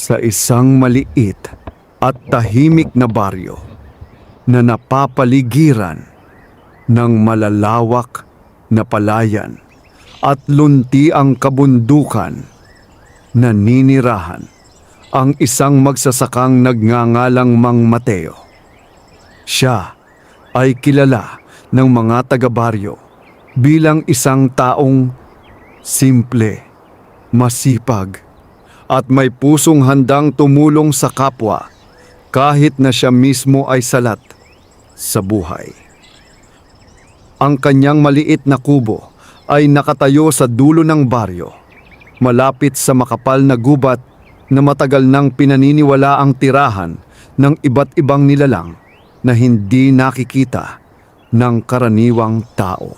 Sa isang maliit at tahimik na baryo na napapaligiran ng malalawak na palayan at lunti ang kabundukan, naninirahan ang isang magsasakang nagngangalang Mang Mateo. Siya ay kilala ng mga taga-baryo bilang isang taong simple, masipag, at may pusong handang tumulong sa kapwa kahit na siya mismo ay salat sa buhay. Ang kanyang maliit na kubo ay nakatayo sa dulo ng baryo, malapit sa makapal na gubat na matagal nang pinaniniwala ang tirahan ng iba't ibang nilalang na hindi nakikita ng karaniwang tao.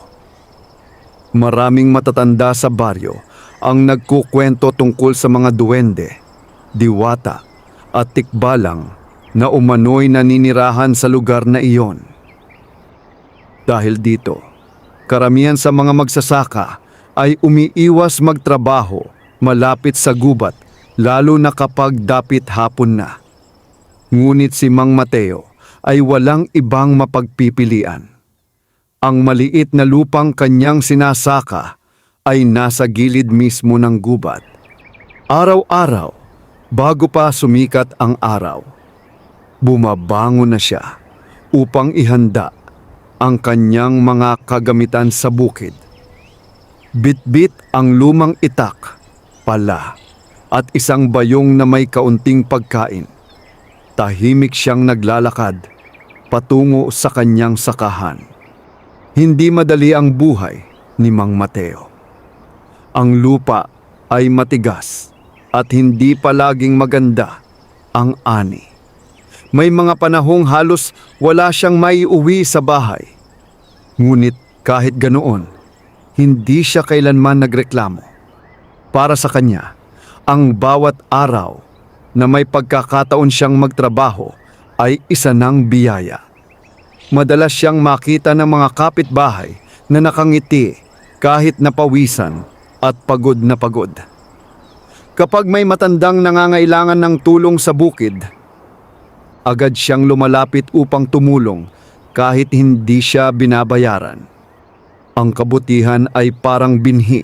Maraming matatanda sa baryo ang nagkukwento tungkol sa mga duwende, diwata at tikbalang na umano'y naninirahan sa lugar na iyon. Dahil dito, karamihan sa mga magsasaka ay umiiwas magtrabaho malapit sa gubat, lalo na kapag dapit hapon na. Ngunit si Mang Mateo ay walang ibang mapagpipilian. Ang maliit na lupang kanyang sinasaka ay nasa gilid mismo ng gubat. Araw-araw, bago pa sumikat ang araw, bumabangon na siya upang ihanda ang kanyang mga kagamitan sa bukid. Bitbit ang lumang itak, pala, at isang bayong na may kaunting pagkain. Tahimik siyang naglalakad patungo sa kanyang sakahan. Hindi madali ang buhay ni Mang Mateo. Ang lupa ay matigas at hindi palaging maganda ang ani. May mga panahong halos wala siyang maiuwi sa bahay. Ngunit kahit ganoon, hindi siya kailanman nagreklamo. Para sa kanya, ang bawat araw na may pagkakataon siyang magtrabaho ay isa ng biyaya. Madalas siyang makita ng mga kapitbahay na nakangiti kahit napawisan at pagod na pagod. Kapag may matandang nangangailangan ng tulong sa bukid, agad siyang lumalapit upang tumulong kahit hindi siya binabayaran. Ang kabutihan ay parang binhi.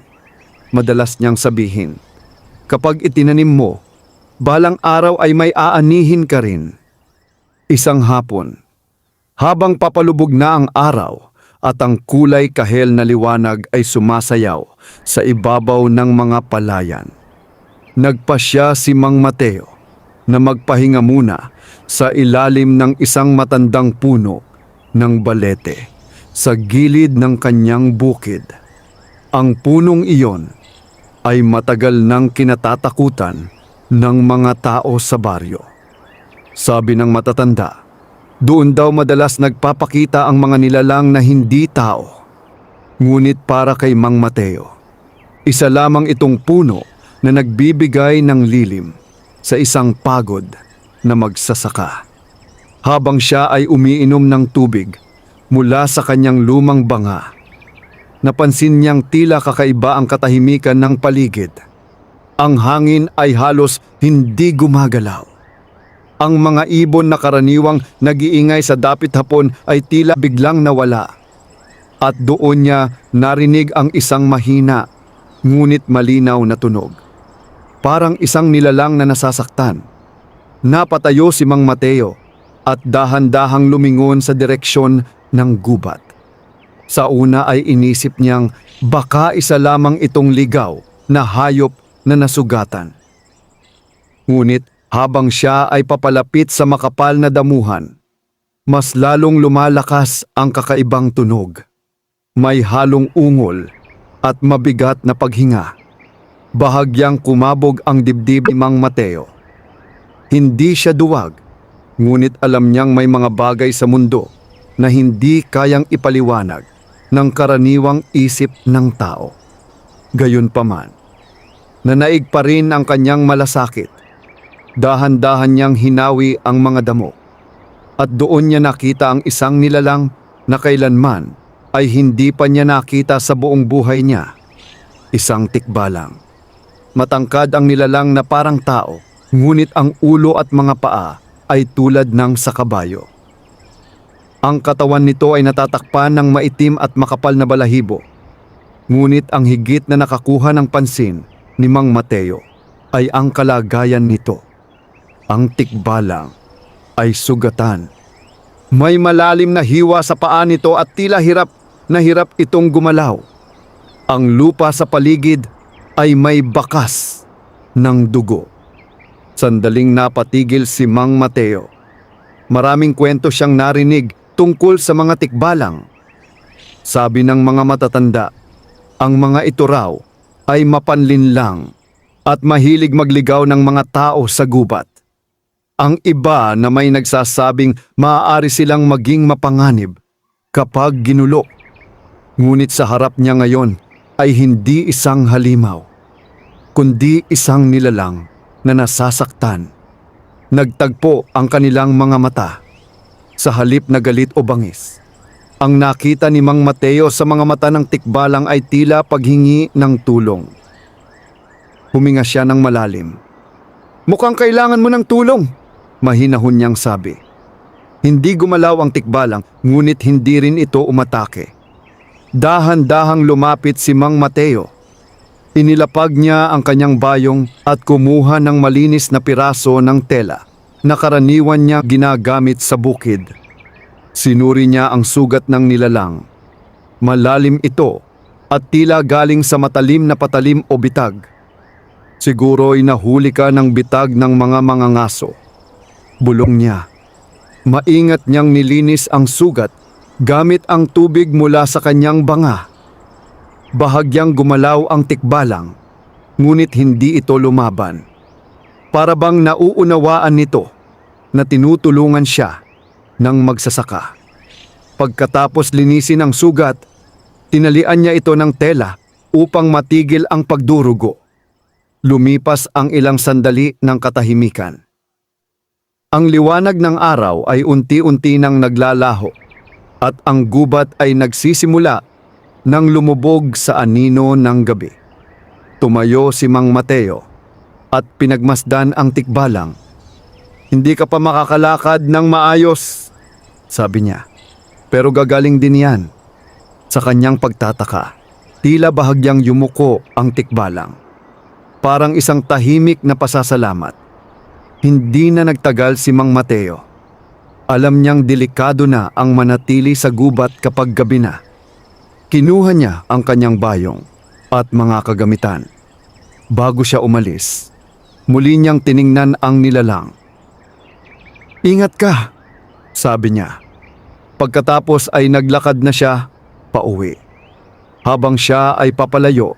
Madalas niyang sabihin, kapag itinanim mo, balang araw ay may aanihin ka rin. Isang hapon, habang papalubog na ang araw at ang kulay kahel na liwanag ay sumasayaw sa ibabaw ng mga palayan, nagpasya si Mang Mateo na magpahinga muna sa ilalim ng isang matandang puno ng balete sa gilid ng kanyang bukid. Ang punong iyon ay matagal nang kinatatakutan ng mga tao sa baryo. Sabi ng matatanda, doon daw madalas nagpapakita ang mga nilalang na hindi tao. Ngunit para kay Mang Mateo, isa lamang itong puno na nagbibigay ng lilim sa isang pagod na magsasaka. Habang siya ay umiinom ng tubig mula sa kanyang lumang banga, napansin niyang tila kakaiba ang katahimikan ng paligid. Ang hangin ay halos hindi gumagalaw. Ang mga ibon na karaniwang nag-iingay sa dapit hapon ay tila biglang nawala. At doon niya narinig ang isang mahina, ngunit malinaw na tunog. Parang isang nilalang na nasasaktan. Napatayo si Mang Mateo at dahan-dahang lumingon sa direksyon ng gubat. Sa una ay inisip niyang baka isa lamang itong ligaw na hayop na nasugatan. Ngunit habang siya ay papalapit sa makapal na damuhan, mas lalong lumalakas ang kakaibang tunog. May halong ungol at mabigat na paghinga. Bahagyang kumabog ang dibdib ni Mang Mateo. Hindi siya duwag, ngunit alam niyang may mga bagay sa mundo na hindi kayang ipaliwanag ng karaniwang isip ng tao. Gayunpaman, nanaig pa rin ang kanyang malasakit. Dahan-dahan niyang hinawi ang mga damo. At doon niya nakita ang isang nilalang na kailanman ay hindi pa niya nakita sa buong buhay niya. Isang tikbalang. Matangkad ang nilalang na parang tao, ngunit ang ulo at mga paa ay tulad ng sa kabayo. Ang katawan nito ay natatakpan ng maitim at makapal na balahibo. Ngunit ang higit na nakakuha ng pansin ni Mang Mateo ay ang kalagayan nito. Ang tikbalang ay sugatan. May malalim na hiwa sa paa nito at tila hirap na hirap itong gumalaw. Ang lupa sa paligid ay may bakas ng dugo. Sandaling napatigil si Mang Mateo. Maraming kwento siyang narinig tungkol sa mga tikbalang. Sabi ng mga matatanda, ang mga ito raw ay mapanlinlang at mahilig magligaw ng mga tao sa gubat. Ang iba na may nagsasabing maaari silang maging mapanganib kapag ginulo. Ngunit sa harap niya ngayon ay hindi isang halimaw, kundi isang nilalang na nasasaktan. Nagtagpo ang kanilang mga mata. Sa halip na galit o bangis, ang nakita ni Mang Mateo sa mga mata ng tikbalang ay tila paghingi ng tulong. Huminga siya ng malalim. "Mukhang kailangan mo ng tulong," mahinahon niyang sabi. Hindi gumalaw ang tikbalang, ngunit hindi rin ito umatake. Dahan-dahang lumapit si Mang Mateo. Inilapag niya ang kanyang bayong at kumuha ng malinis na piraso ng tela na karaniwan niya ginagamit sa bukid. Sinuri niya ang sugat ng nilalang. Malalim ito at tila galing sa matalim na patalim o bitag. Siguro'y nahuli ka ng bitag ng mga mangangaso. Bulong niya. Maingat niyang nilinis ang sugat gamit ang tubig mula sa kanyang banga. Bahagyang gumalaw ang tikbalang, ngunit hindi ito lumaban. Para bang nauunawaan nito na tinutulungan siya ng magsasaka. Pagkatapos linisin ang sugat, tinalian niya ito ng tela upang matigil ang pagdurugo. Lumipas ang ilang sandali ng katahimikan. Ang liwanag ng araw ay unti-unti nang naglalaho at ang gubat ay nagsisimula nang lumubog sa anino ng gabi. Tumayo si Mang Mateo at pinagmasdan ang tikbalang. "Hindi ka pa makakalakad ng maayos," sabi niya. "Pero gagaling din yan." Sa kanyang pagtataka, tila bahagyang yumuko ang tikbalang. Parang isang tahimik na pasasalamat. Hindi na nagtagal si Mang Mateo. Alam niyang delikado na ang manatili sa gubat kapag gabi na. Kinuha niya ang kanyang bayong at mga kagamitan. Bago siya umalis, muli niyang tiningnan ang nilalang. "Ingat ka," sabi niya. Pagkatapos ay naglakad na siya pauwi. Habang siya ay papalayo,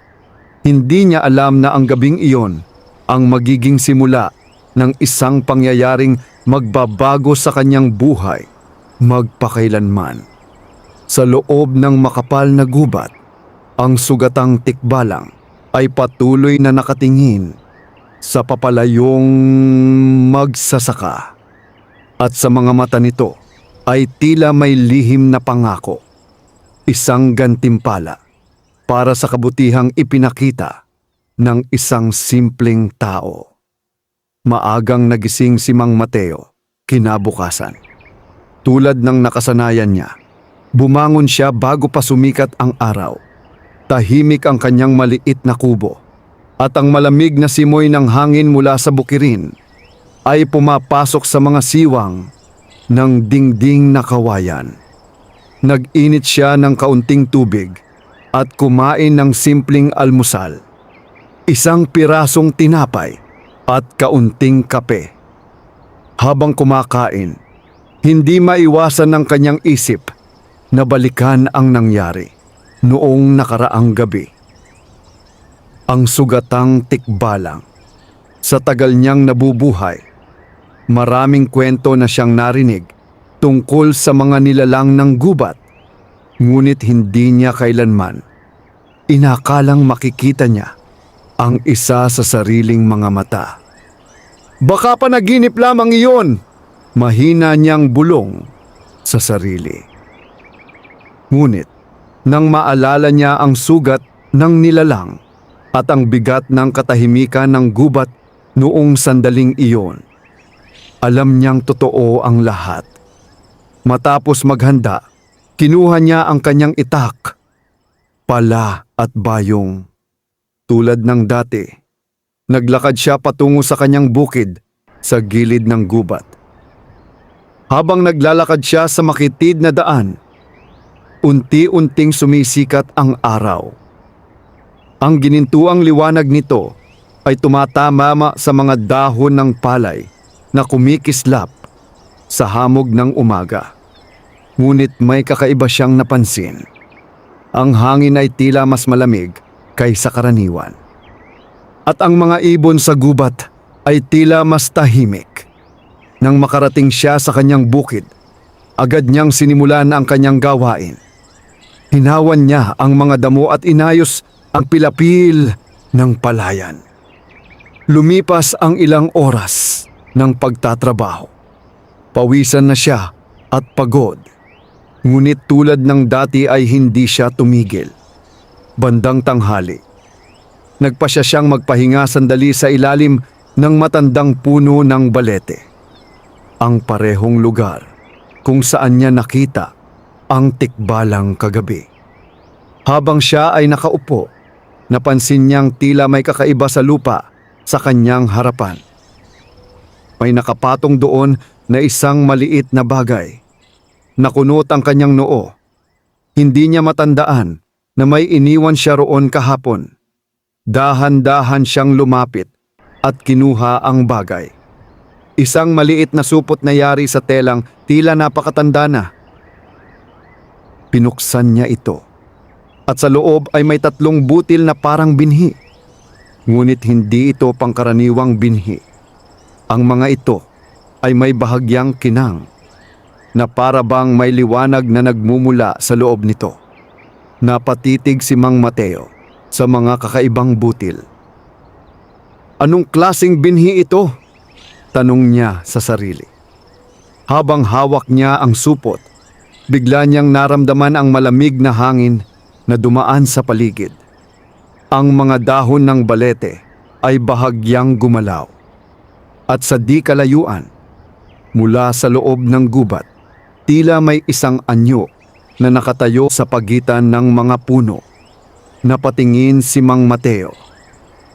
hindi niya alam na ang gabing iyon ang magiging simula ng isang pangyayaring magbabago sa kanyang buhay magpakailanman. Sa loob ng makapal na gubat, ang sugatang tikbalang ay patuloy na nakatingin sa papalayong magsasaka. At sa mga mata nito ay tila may lihim na pangako. Isang gantimpala para sa kabutihang ipinakita ng isang simpleng tao. Maagang nagising si Mang Mateo kinabukasan. Tulad ng nakasanayan niya, bumangon siya bago pa sumikat ang araw. Tahimik ang kanyang maliit na kubo at ang malamig na simoy ng hangin mula sa bukirin ay pumapasok sa mga siwang ng dingding na kawayan. Nag-init siya ng kaunting tubig at kumain ng simpleng almusal. Isang pirasong tinapay at kaunting kape. Habang kumakain, hindi maiwasan ng kanyang isip na balikan ang nangyari noong nakaraang gabi. Ang sugatang tikbalang. Sa tagal niyang nabubuhay, maraming kwento na siyang narinig tungkol sa mga nilalang ng gubat, ngunit hindi niya kailanman inakalang makikita niya ang isa sa sariling mga mata. "Baka panaginip lamang iyon," mahina niyang bulong sa sarili. Ngunit, nang maalala niya ang sugat ng nilalang at ang bigat ng katahimikan ng gubat, Noong sandaling iyon, alam niyang totoo ang lahat. Matapos maghanda, kinuha niya ang kanyang itak, pala at bayong. Tulad ng dati, naglakad siya patungo sa kanyang bukid sa gilid ng gubat. Habang naglalakad siya sa makitid na daan, unti-unting sumisikat ang araw. Ang ginintuang liwanag nito ay tumatama sa mga dahon ng palay na kumikislap sa hamog ng umaga. Ngunit may kakaiba siyang napansin. Ang hangin ay tila mas malamig kaysa karaniwan. At ang mga ibon sa gubat ay tila mas tahimik. Nang makarating siya sa kanyang bukid, agad niyang sinimulan ang kanyang gawain. Hinawan niya ang mga damo at inayos ang pilapil ng palayan. Lumipas ang ilang oras ng pagtatrabaho. Pawisan na siya at pagod. Ngunit tulad ng dati ay hindi siya tumigil. Bandang tanghali, nagpasya siyang magpahinga sandali sa ilalim ng matandang puno ng balete. Ang parehong lugar kung saan niya nakita ang tikbalang kagabi. Habang siya ay nakaupo, napansin niyang tila may kakaiba sa lupa sa kanyang harapan. May nakapatong doon na isang maliit na bagay. Nakunot ang kanyang noo. Hindi niya matandaan na may iniwan siya roon kahapon. Dahan-dahan siyang lumapit at kinuha ang bagay. Isang maliit na supot na yari sa telang tila napakatanda na. Pinuksan niya ito. At sa loob ay may 3 butil na parang binhi. Ngunit hindi ito pangkaraniwang binhi. Ang mga ito ay may bahagyang kinang na para bang may liwanag na nagmumula sa loob nito. Napatitig si Mang Mateo sa mga kakaibang butil. Anong klaseng binhi ito? Tanong niya sa sarili. Habang hawak niya ang supot, bigla niyang naramdaman ang malamig na hangin na dumaan sa paligid. Ang mga dahon ng balete ay bahagyang gumalaw. At sa di kalayuan, mula sa loob ng gubat, tila may isang anyo na nakatayo sa pagitan ng mga puno. Napatingin si Mang Mateo.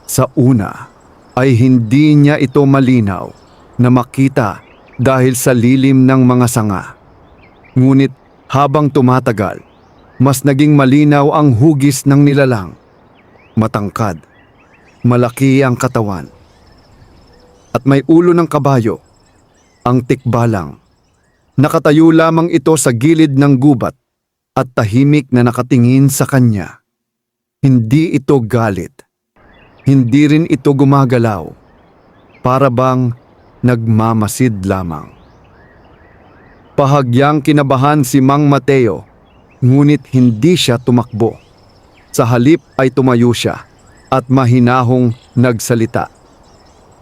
Sa una ay hindi niya ito malinaw na makita dahil sa lilim ng mga sanga. Ngunit habang tumatagal, mas naging malinaw ang hugis ng nilalang. Matangkad, malaki ang katawan, at may ulo ng kabayo, ang tikbalang. Nakatayo lamang ito sa gilid ng gubat at tahimik na nakatingin sa kanya. Hindi ito galit. Hindi rin ito gumagalaw. Para bang nagmamasid lamang. Bahagyang kinabahan si Mang Mateo, ngunit hindi siya tumakbo. Sa halip ay tumayo siya at mahinahong nagsalita.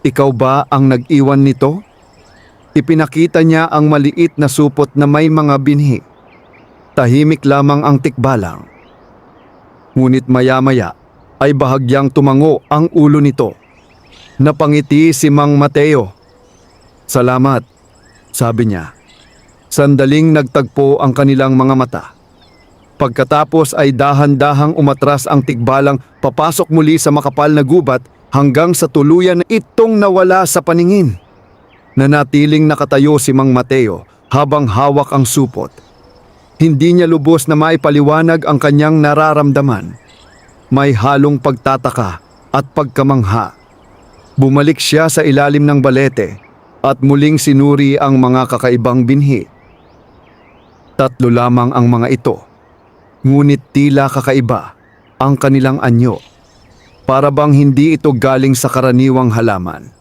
Ikaw ba ang nag-iwan nito? Ipinakita niya ang maliit na supot na may mga binhi. Tahimik lamang ang tikbalang. Ngunit maya-maya ay bahagyang tumango ang ulo nito. Napangiti si Mang Mateo. Salamat, sabi niya. Sandaling nagtagpo ang kanilang mga mata. Pagkatapos ay dahan-dahang umatras ang tikbalang papasok muli sa makapal na gubat hanggang sa tuluyan na itong nawala sa paningin. Nanatiling nakatayo si Mang Mateo habang hawak ang supot. Hindi niya lubos na maipaliwanag ang kanyang nararamdaman. May halong pagtataka at pagkamangha. Bumalik siya sa ilalim ng balete at muling sinuri ang mga kakaibang binhi. 3 lamang ang mga ito, ngunit tila kakaiba ang kanilang anyo. Para bang hindi ito galing sa karaniwang halaman.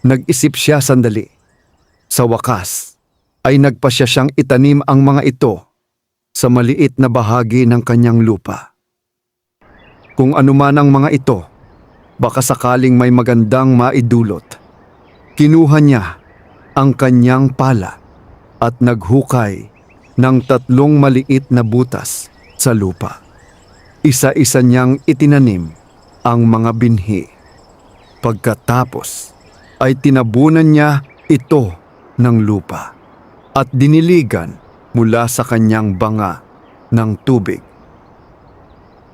Nag-isip siya sandali. Sa wakas, ay nagpasya siyang itanim ang mga ito sa maliit na bahagi ng kanyang lupa. Kung anuman ang mga ito, baka sakaling may magandang maidulot. Kinuha niya ang kanyang pala at naghukay ng 3 maliit na butas sa lupa. Isa-isa niyang itinanim ang mga binhi. Pagkatapos ay tinabunan niya ito ng lupa at diniligan mula sa kanyang banga ng tubig.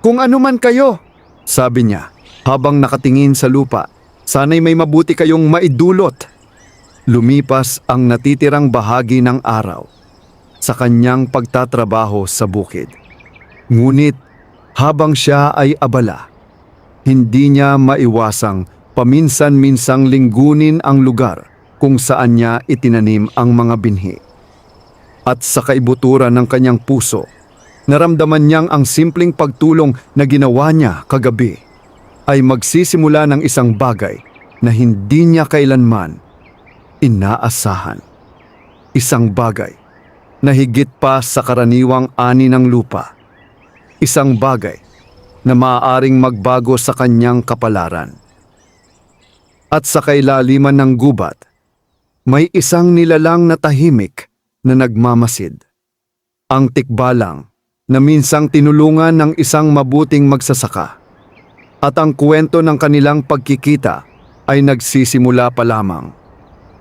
"Kung ano man kayo," sabi niya habang nakatingin sa lupa, "sana'y may mabuti kayong maidulot." Lumipas ang natitirang bahagi ng araw sa kanyang pagtatrabaho sa bukid. Ngunit habang siya ay abala, hindi niya maiwasang paminsan-minsang linggunin ang lugar kung saan niya itinanim ang mga binhi. At sa kaibuturan ng kanyang puso, naramdaman niyang ang simpleng pagtulong na ginawa niya kagabi ay magsisimula ng isang bagay na hindi niya kailanman inaasahan. Isang bagay na higit pa sa karaniwang ani ng lupa. Isang bagay na maaaring magbago sa kanyang kapalaran. At sa kailaliman ng gubat, may isang nilalang na tahimik na nagmamasid. Ang tikbalang na minsang tinulungan ng isang mabuting magsasaka. At ang kwento ng kanilang pagkikita ay nagsisimula pa lamang.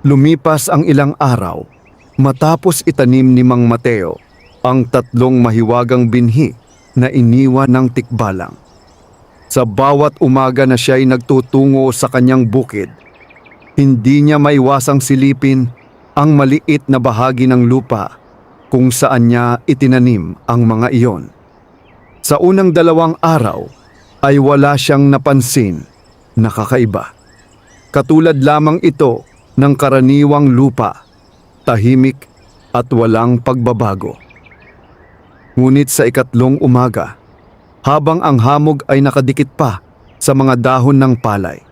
Lumipas ang ilang araw matapos itanim ni Mang Mateo ang 3 mahiwagang binhi na iniwan ng tikbalang. Sa bawat umaga na siya ay nagtutungo sa kanyang bukid, hindi niya maiwasang silipin ang maliit na bahagi ng lupa kung saan niya itinanim ang mga iyon. Sa unang 2 araw ay wala siyang napansin na kakaiba. Katulad lamang ito ng karaniwang lupa, tahimik at walang pagbabago. Ngunit sa 3 umaga, habang ang hamog ay nakadikit pa sa mga dahon ng palay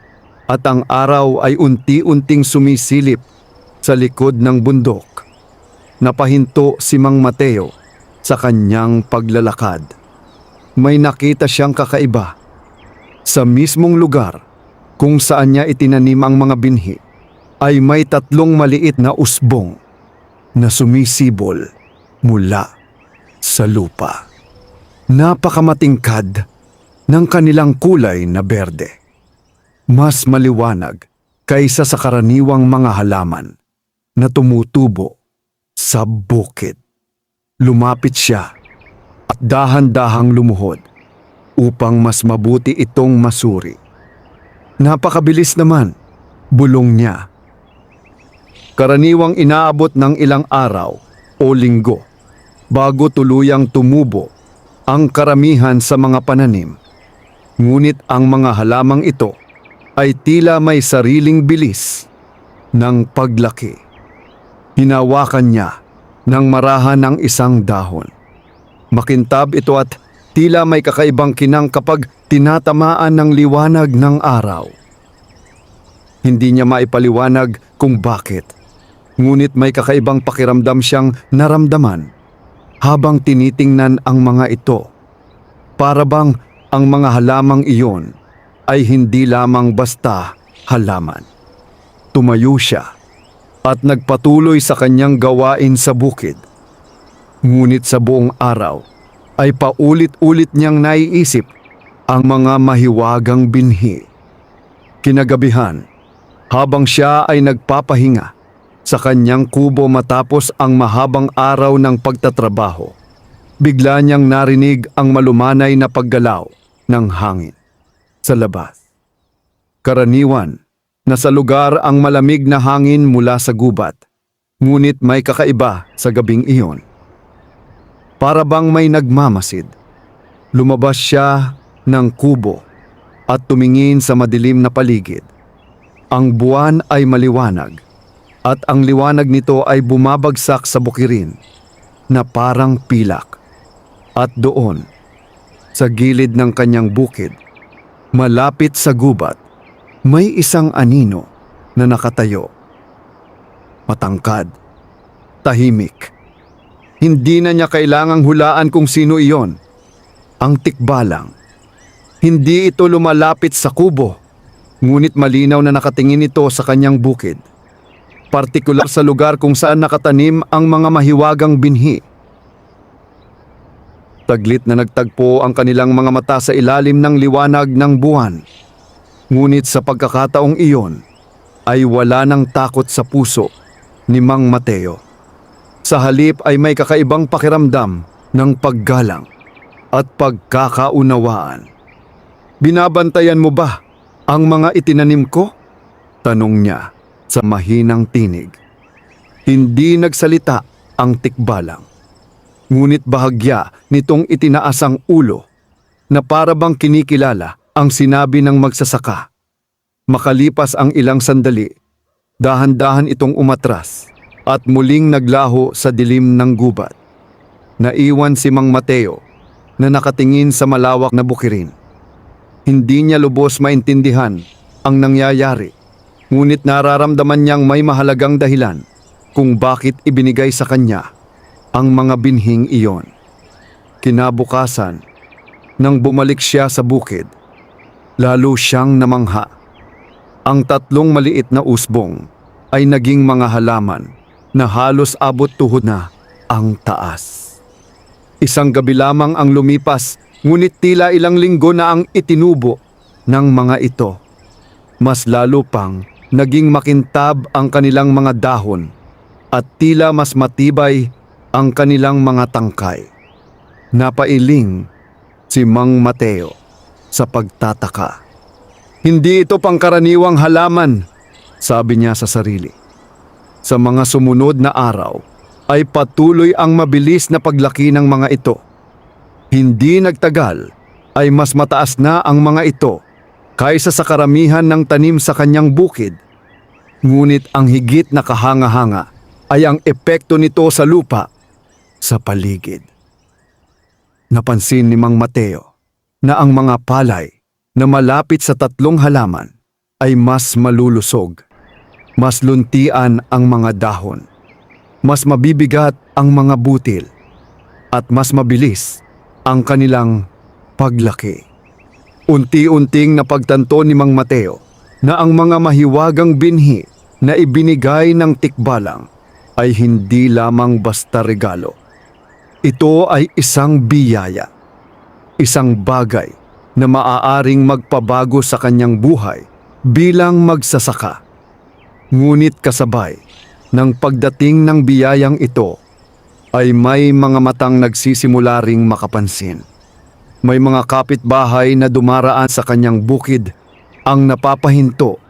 at ang araw ay unti-unting sumisilip sa likod ng bundok, napahinto si Mang Mateo sa kanyang paglalakad. May nakita siyang kakaiba. Sa mismong lugar kung saan niya itinanim ang mga binhi, ay may 3 maliit na usbong na sumisibol mula sa lupa. Napakamatingkad ng kanilang kulay na berde. Mas maliwanag kaysa sa karaniwang mga halaman na tumutubo sa bukid. Lumapit siya at dahan-dahang lumuhod upang mas mabuti itong masuri. Napakabilis naman, bulong niya. Karaniwang inaabot ng ilang araw o linggo bago tuluyang tumubo ang karamihan sa mga pananim. Ngunit ang mga halamang ito ay tila may sariling bilis ng paglaki. Hinawakan niya ng marahan ng isang dahon. Makintab ito at tila may kakaibang kinang kapag tinatamaan ng liwanag ng araw. Hindi niya maipaliwanag kung bakit. Ngunit may kakaibang pakiramdam siyang naramdaman habang tinitingnan ang mga ito. Para bang ang mga halamang iyon ay hindi lamang basta halaman. Tumayo siya at nagpatuloy sa kanyang gawain sa bukid. Ngunit sa buong araw ay paulit-ulit niyang naiisip ang mga mahiwagang binhi. Kinagabihan, habang siya ay nagpapahinga sa kanyang kubo matapos ang mahabang araw ng pagtatrabaho, bigla niyang narinig ang malumanay na paggalaw ng hangin sa labas. Karaniwan, nasa lugar ang malamig na hangin mula sa gubat, ngunit may kakaiba sa gabing iyon. Para bang may nagmamasid. Lumabas siya ng kubo at tumingin sa madilim na paligid. Ang buwan ay maliwanag at ang liwanag nito ay bumabagsak sa bukirin na parang pilak. At doon, sa gilid ng kanyang bukid, malapit sa gubat, may isang anino na nakatayo. Matangkad, tahimik. Hindi na niya kailangang hulaan kung sino iyon. Ang tikbalang. Hindi ito lumalapit sa kubo, ngunit malinaw na nakatingin ito sa kanyang bukid. Partikular sa lugar kung saan nakatanim ang mga mahiwagang binhi. Taglit na nagtagpo ang kanilang mga mata sa ilalim ng liwanag ng buwan. Ngunit sa pagkakataong iyon, ay wala ng takot sa puso ni Mang Mateo. Sa halip ay may kakaibang pakiramdam ng paggalang at pagkakaunawaan. "Binabantayan mo ba ang mga itinanim ko?" tanong niya sa mahinang tinig. Hindi nagsalita ang tikbalang. Ngunit bahagya nitong itinaas ang ulo na para bang kinikilala ang sinabi ng magsasaka. Makalipas ang ilang sandali, dahan-dahan itong umatras at muling naglaho sa dilim ng gubat. Naiwan si Mang Mateo na nakatingin sa malawak na bukirin. Hindi niya lubos maintindihan ang nangyayari, ngunit nararamdaman niyang may mahalagang dahilan kung bakit ibinigay sa kanya ang mga binhing iyon. Kinabukasan, nang bumalik siya sa bukid, lalo siyang namangha. Ang 3 maliit na usbong ay naging mga halaman na halos abot tuhod na ang taas. Isang gabi lamang ang lumipas, ngunit tila ilang linggo na ang itinubo ng mga ito. Mas lalo pang naging makintab ang kanilang mga dahon at tila mas matibay ang kanilang mga tangkay. Napailing si Mang Mateo sa pagtataka. "Hindi ito pangkaraniwang halaman," sabi niya sa sarili. Sa mga sumunod na araw ay patuloy ang mabilis na paglaki ng mga ito. Hindi nagtagal ay mas mataas na ang mga ito kaysa sa karamihan ng tanim sa kanyang bukid. Ngunit ang higit na kahanga-hanga ay ang epekto nito sa lupa sa paligid. Napansin ni Mang Mateo na ang mga palay na malapit sa 3 halaman ay mas malulusog, mas luntian ang mga dahon, mas mabibigat ang mga butil, at mas mabilis ang kanilang paglaki. Unti-unting napagtanto ni Mang Mateo na ang mga mahiwagang binhi na ibinigay ng tikbalang ay hindi lamang basta regalo. Ito ay isang biyaya, isang bagay na maaaring magpabago sa kanyang buhay bilang magsasaka. Ngunit kasabay ng pagdating ng biyayang ito ay may mga matang nagsisimula ring makapansin. May mga kapitbahay na dumaraan sa kanyang bukid ang napapahinto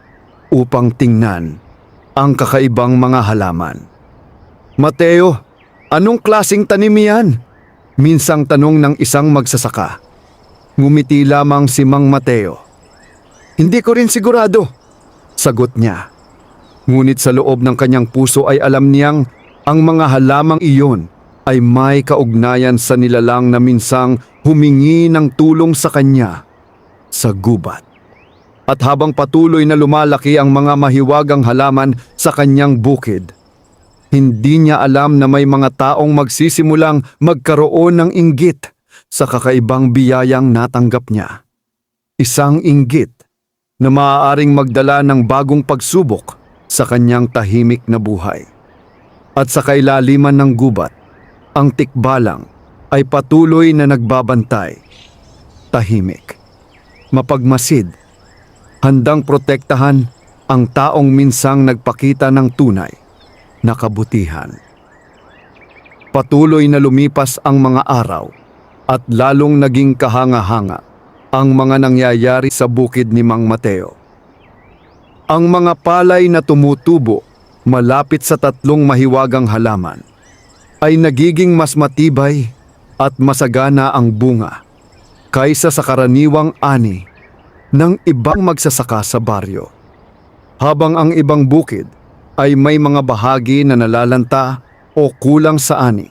upang tingnan ang kakaibang mga halaman. "Mateo, anong klaseng tanim yan?" minsang tanong ng isang magsasaka. Ngumiti lamang si Mang Mateo. "Hindi ko rin sigurado," sagot niya. Ngunit sa loob ng kanyang puso ay alam niyang ang mga halamang iyon ay may kaugnayan sa nilalang na minsang humingi ng tulong sa kanya sa gubat. At habang patuloy na lumalaki ang mga mahiwagang halaman sa kanyang bukid, hindi niya alam na may mga taong magsisimulang magkaroon ng inggit sa kakaibang biyayang natanggap niya. Isang inggit na maaaring magdala ng bagong pagsubok sa kanyang tahimik na buhay. At sa kailaliman ng gubat, ang tikbalang ay patuloy na nagbabantay. Tahimik, mapagmasid, handang protektahan ang taong minsang nagpakita ng tunay na kabutihan. Patuloy na lumipas ang mga araw at lalong naging kahanga-hanga ang mga nangyayari sa bukid ni Mang Mateo. Ang mga palay na tumutubo malapit sa 3 mahiwagang halaman ay nagiging mas matibay at masagana ang bunga kaysa sa karaniwang ani ng ibang magsasaka sa baryo. Habang ang ibang bukid ay may mga bahagi na nalalanta o kulang sa ani,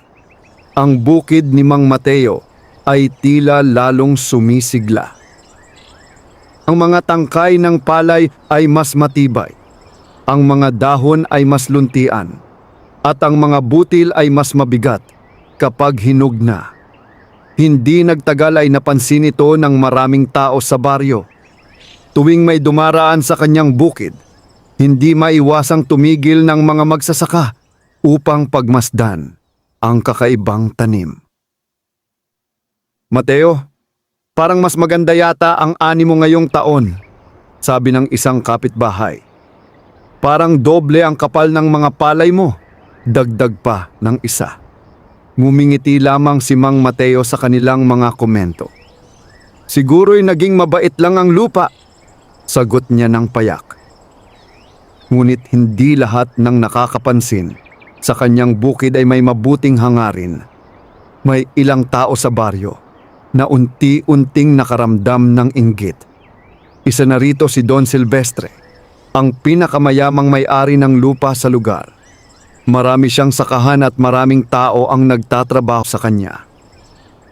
ang bukid ni Mang Mateo ay tila lalong sumisigla. Ang mga tangkay ng palay ay mas matibay, ang mga dahon ay mas luntian, at ang mga butil ay mas mabigat kapag hinog na. Hindi nagtagal ay napansin ito ng maraming tao sa baryo. Tuwing may dumaraan sa kanyang bukid, hindi maiwasang tumigil ng mga magsasaka upang pagmasdan ang kakaibang tanim. "Mateo, parang mas maganda yata ang ani mo ngayong taon," sabi ng isang kapitbahay. Parang doble ang kapal ng mga palay mo. Dagdag pa ng isa. Ngumingiti lamang si Mang Mateo sa kanilang mga komento. Siguro'y naging mabait lang ang lupa, sagot niya ng payak. Ngunit hindi lahat ng nakakapansin sa kanyang bukid ay may mabuting hangarin. May ilang tao sa baryo na unti-unting nakaramdam ng inggit. Isa na rito si Don Silvestre, ang pinakamayamang may-ari ng lupa sa lugar. Marami siyang sakahan at maraming tao ang nagtatrabaho sa kanya.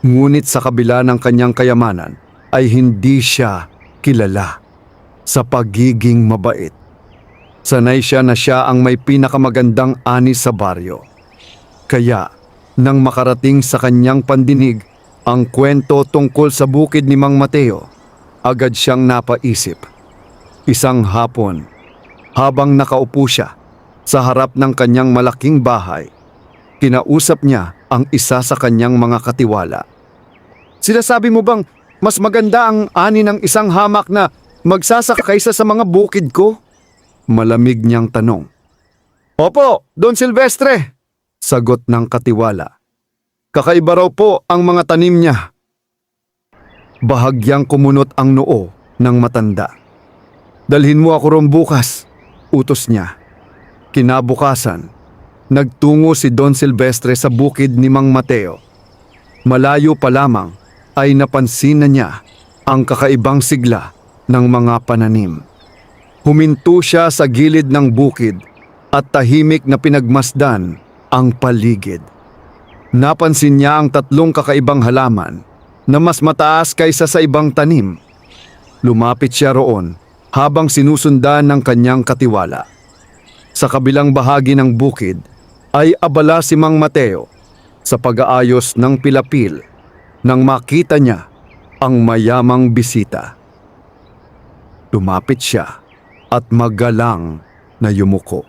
Ngunit sa kabila ng kanyang kayamanan ay hindi siya kilala sa pagiging mabait. Sanay siya na siya ang may pinakamagandang ani sa baryo. Kaya, nang makarating sa kanyang pandinig ang kwento tungkol sa bukid ni Mang Mateo, agad siyang napaisip. Isang hapon, habang nakaupo siya sa harap ng kanyang malaking bahay, kinausap niya ang isa sa kanyang mga katiwala. Sinasabi mo bang mas maganda ang ani ng isang hamak na magsasaka kaysa sa mga bukid ko? Malamig niyang tanong. Opo, Don Silvestre, sagot ng katiwala. Kakaiba raw po ang mga tanim niya. Bahagyang kumunot ang noo ng matanda. Dalhin mo ako ron bukas, utos niya. Kinabukasan, nagtungo si Don Silvestre sa bukid ni Mang Mateo. Malayo pa lamang ay napansin na niya ang kakaibang sigla ng mga pananim. Huminto siya sa gilid ng bukid at tahimik na pinagmasdan ang paligid. Napansin niya ang tatlong kakaibang halaman na mas mataas kaysa sa ibang tanim. Lumapit siya roon habang sinusundan ng kanyang katiwala. Sa kabilang bahagi ng bukid ay abala si Mang Mateo sa pag-aayos ng pilapil nang makita niya ang mayamang bisita. Lumapit siya at magalang na yumuko.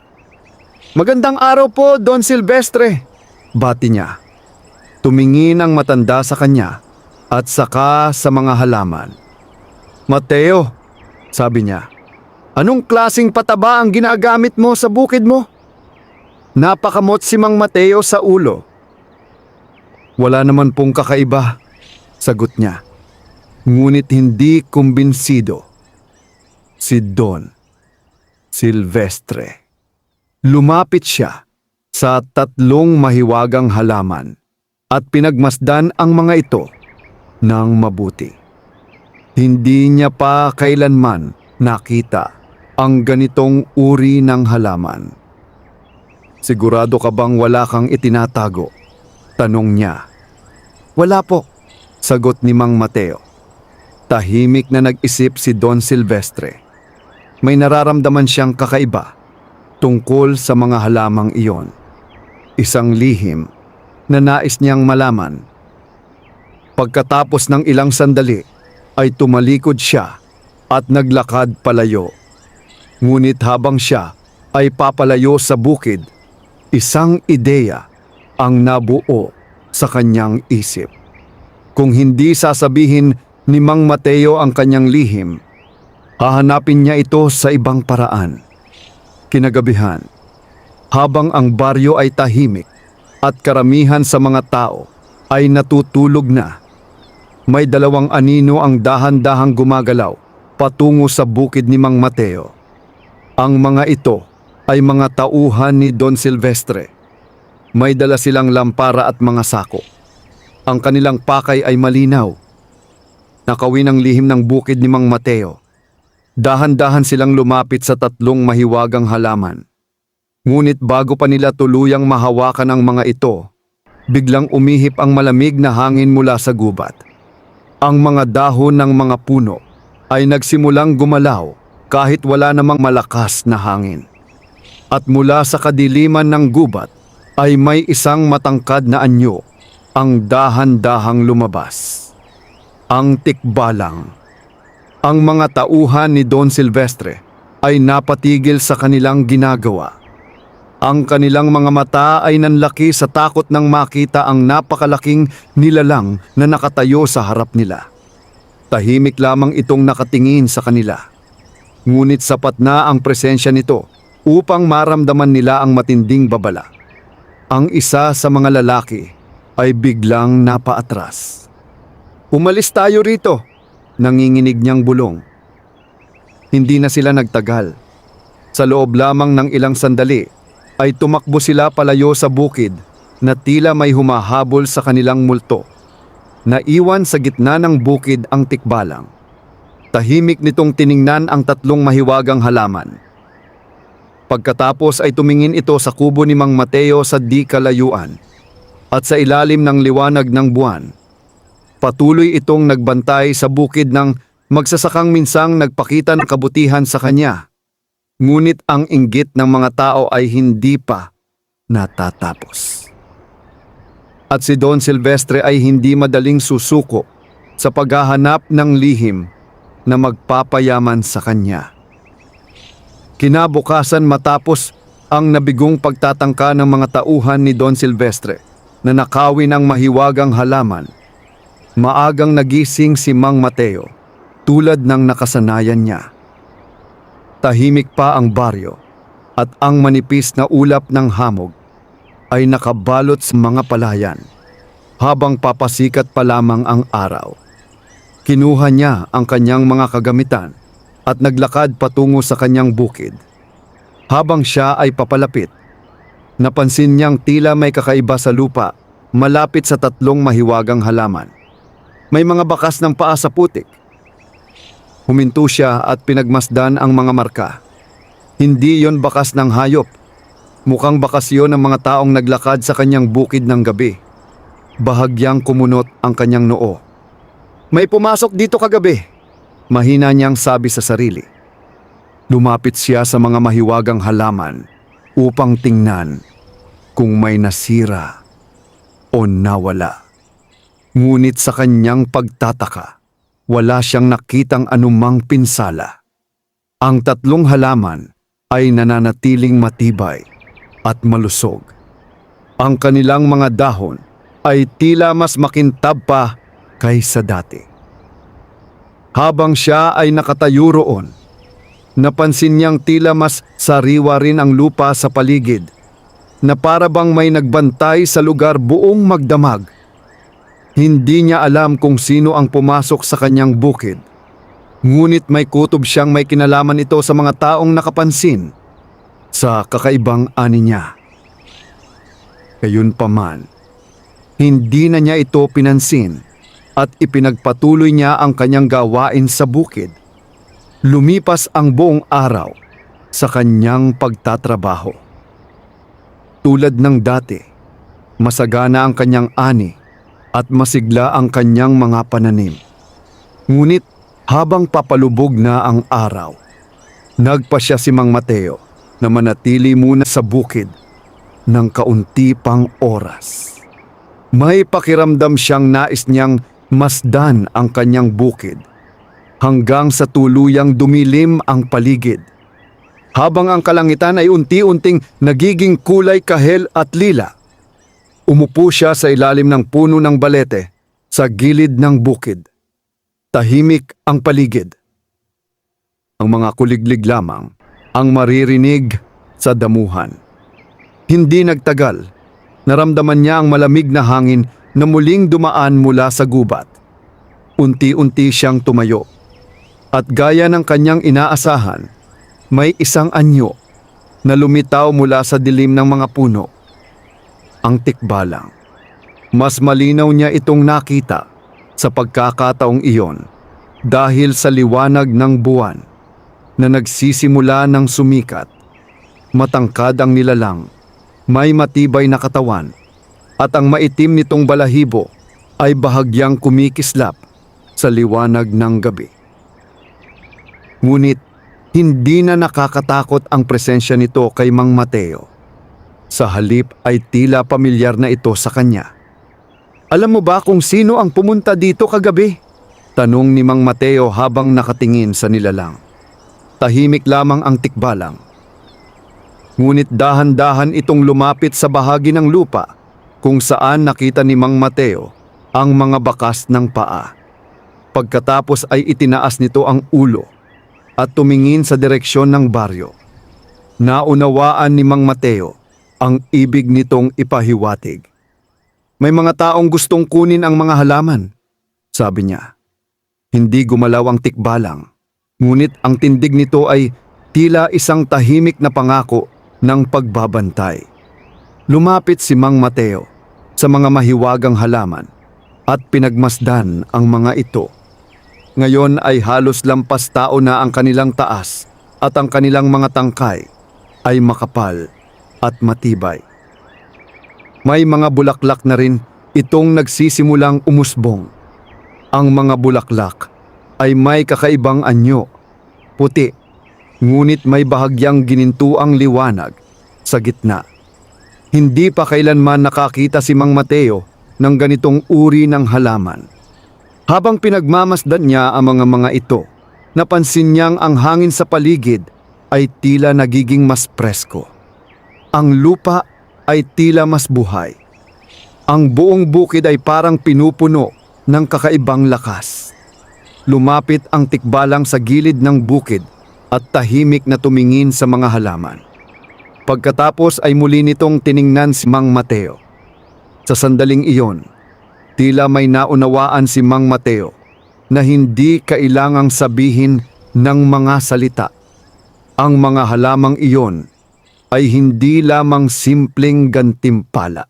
Magandang araw po, Don Silvestre, bati niya. Tumingin ang matanda sa kanya at saka sa mga halaman. Mateo, sabi niya, anong klasing pataba ang ginagamit mo sa bukid mo? Napakamot si Mang Mateo sa ulo. Wala naman pong kakaiba, sagot niya. Ngunit hindi kumbinsido si Don Silvestre. Lumapit siya sa tatlong mahiwagang halaman at pinagmasdan ang mga ito ng mabuti. Hindi niya pa kailanman nakita ang ganitong uri ng halaman. Sigurado ka bang wala kang itinatago? Tanong niya. Wala po, sagot ni Mang Mateo. Tahimik na nag-isip si Don Silvestre. May nararamdaman siyang kakaiba tungkol sa mga halamang iyon. Isang lihim na nais niyang malaman. Pagkatapos ng ilang sandali ay tumalikod siya at naglakad palayo. Ngunit habang siya ay papalayo sa bukid, isang ideya ang nabuo sa kanyang isip. Kung hindi sasabihin ni Mang Mateo ang kanyang lihim, hahanapin niya ito sa ibang paraan. Kinagabihan, habang ang baryo ay tahimik at karamihan sa mga tao ay natutulog na, may dalawang anino ang dahan-dahang gumagalaw patungo sa bukid ni Mang Mateo. Ang mga ito ay mga tauhan ni Don Silvestre. May dala silang lampara at mga sako. Ang kanilang pakay ay malinaw. Nakawin ang lihim ng bukid ni Mang Mateo. Dahan-dahan silang lumapit sa tatlong mahiwagang halaman. Ngunit bago pa nila tuluyang mahawakan ang mga ito, biglang umihip ang malamig na hangin mula sa gubat. Ang mga dahon ng mga puno ay nagsimulang gumalaw kahit wala namang malakas na hangin. At mula sa kadiliman ng gubat ay may isang matangkad na anyo ang dahan-dahang lumabas. Ang tikbalang. Ang mga tauhan ni Don Silvestre ay napatigil sa kanilang ginagawa. Ang kanilang mga mata ay nanlaki sa takot nang makita ang napakalaking nilalang na nakatayo sa harap nila. Tahimik lamang itong nakatingin sa kanila. Ngunit sapat na ang presensya nito upang maramdaman nila ang matinding babala. Ang isa sa mga lalaki ay biglang napaatras. "Umalis tayo rito," nanginginig niyang bulong. Hindi na sila nagtagal. Sa loob lamang ng ilang sandali ay tumakbo sila palayo sa bukid na tila may humahabol sa kanilang multo. Naiwan sa gitna ng bukid ang tikbalang. Tahimik nitong tiningnan ang tatlong mahiwagang halaman. Pagkatapos ay tumingin ito sa kubo ni Mang Mateo sa di kalayuan at sa ilalim ng liwanag ng buwan. Patuloy itong nagbantay sa bukid ng magsasakang minsang nagpakita ng kabutihan sa kanya. Ngunit ang inggit ng mga tao ay hindi pa natatapos. At si Don Silvestre ay hindi madaling susuko sa paghahanap ng lihim na magpapayaman sa kanya. Kinabukasan, matapos ang nabigong pagtatangka ng mga tauhan ni Don Silvestre na nakawin ang mahiwagang halaman, maagang nagising si Mang Mateo tulad ng nakasanayan niya. Tahimik pa ang baryo at ang manipis na ulap ng hamog ay nakabalot sa mga palayan habang papasikat pa lamang ang araw. Kinuha niya ang kanyang mga kagamitan at naglakad patungo sa kanyang bukid. Habang siya ay papalapit, napansin niyang tila may kakaiba sa lupa malapit sa tatlong mahiwagang halaman. May mga bakas ng paa sa putik. Huminto siya at pinagmasdan ang mga marka. Hindi yon bakas ng hayop. Mukhang bakas yon ng mga taong naglakad sa kanyang bukid ng gabi. Bahagyang kumunot ang kanyang noo. "May pumasok dito kagabi," mahina niyang sabi sa sarili. Lumapit siya sa mga mahiwagang halaman upang tingnan kung may nasira o nawala. Ngunit sa kanyang pagtataka, wala siyang nakitang anumang pinsala. Ang tatlong halaman ay nananatiling matibay at malusog. Ang kanilang mga dahon ay tila mas makintab pa kaysa dati. Habang siya ay nakatayo roon, napansin niyang tila mas sariwa rin ang lupa sa paligid, na para bang may nagbantay sa lugar buong magdamag. Hindi niya alam kung sino ang pumasok sa kanyang bukid, ngunit may kutob siyang may kinalaman ito sa mga taong nakapansin sa kakaibang ani niya. Gayunpaman, hindi na niya ito pinansin at ipinagpatuloy niya ang kanyang gawain sa bukid. Lumipas ang buong araw sa kanyang pagtatrabaho. Tulad ng dati, masagana ang kanyang ani at masigla ang kanyang mga pananim. Ngunit habang papalubog na ang araw, nagpasya si Mang Mateo na manatili muna sa bukid ng kaunti pang oras. May pakiramdam siyang nais niyang masdan ang kanyang bukid hanggang sa tuluyang dumilim ang paligid. Habang ang kalangitan ay unti-unting nagiging kulay kahel at lila, umupo siya sa ilalim ng puno ng balete sa gilid ng bukid. Tahimik ang paligid. Ang mga kuliglig lamang ang maririnig sa damuhan. Hindi nagtagal, naramdaman niya ang malamig na hangin na muling dumaan mula sa gubat. Unti-unti siyang tumayo. At gaya ng kanyang inaasahan, may isang anyo na lumitaw mula sa dilim ng mga puno. Ang tikbalang. Mas malinaw niya itong nakita sa pagkakataong iyon dahil sa liwanag ng buwan na nagsisimula ng sumikat. Matangkad ang nilalang, may matibay na katawan, at ang maitim nitong balahibo ay bahagyang kumikislap sa liwanag ng gabi. Ngunit hindi na nakakatakot ang presensya nito kay Mang Mateo. Sa halip ay tila pamilyar na ito sa kanya. "Alam mo ba kung sino ang pumunta dito kagabi?" tanong ni Mang Mateo habang nakatingin sa nilalang. Tahimik lamang ang tikbalang. Ngunit dahan-dahan itong lumapit sa bahagi ng lupa kung saan nakita ni Mang Mateo ang mga bakas ng paa. Pagkatapos ay itinaas nito ang ulo at tumingin sa direksyon ng baryo. Naunawaan ni Mang Mateo ang ibig nitong ipahiwatig. May mga taong gustong kunin ang mga halaman, sabi niya. Hindi gumalaw ang tikbalang, ngunit ang tindig nito ay tila isang tahimik na pangako ng pagbabantay. Lumapit si Mang Mateo sa mga mahiwagang halaman at pinagmasdan ang mga ito. Ngayon ay halos lampas tao na ang kanilang taas at ang kanilang mga tangkay ay makapal at matibay. May mga bulaklak na rin itong nagsisimulang umusbong. Ang mga bulaklak ay may kakaibang anyo, puti, ngunit may bahagyang ginintuang liwanag sa gitna. Hindi pa kailanman nakakita si Mang Mateo ng ganitong uri ng halaman. Habang pinagmamasdan niya ang mga ito, napansin niyang ang hangin sa paligid ay tila nagiging mas presko. Ang lupa ay tila mas buhay. Ang buong bukid ay parang pinupuno ng kakaibang lakas. Lumapit ang tikbalang sa gilid ng bukid at tahimik na tumingin sa mga halaman. Pagkatapos ay muli nitong tiningnan si Mang Mateo. Sa sandaling iyon, tila may naunawaan si Mang Mateo na hindi kailangang sabihin ng mga salita. Ang mga halamang iyon ay hindi lamang simpleng gantimpala.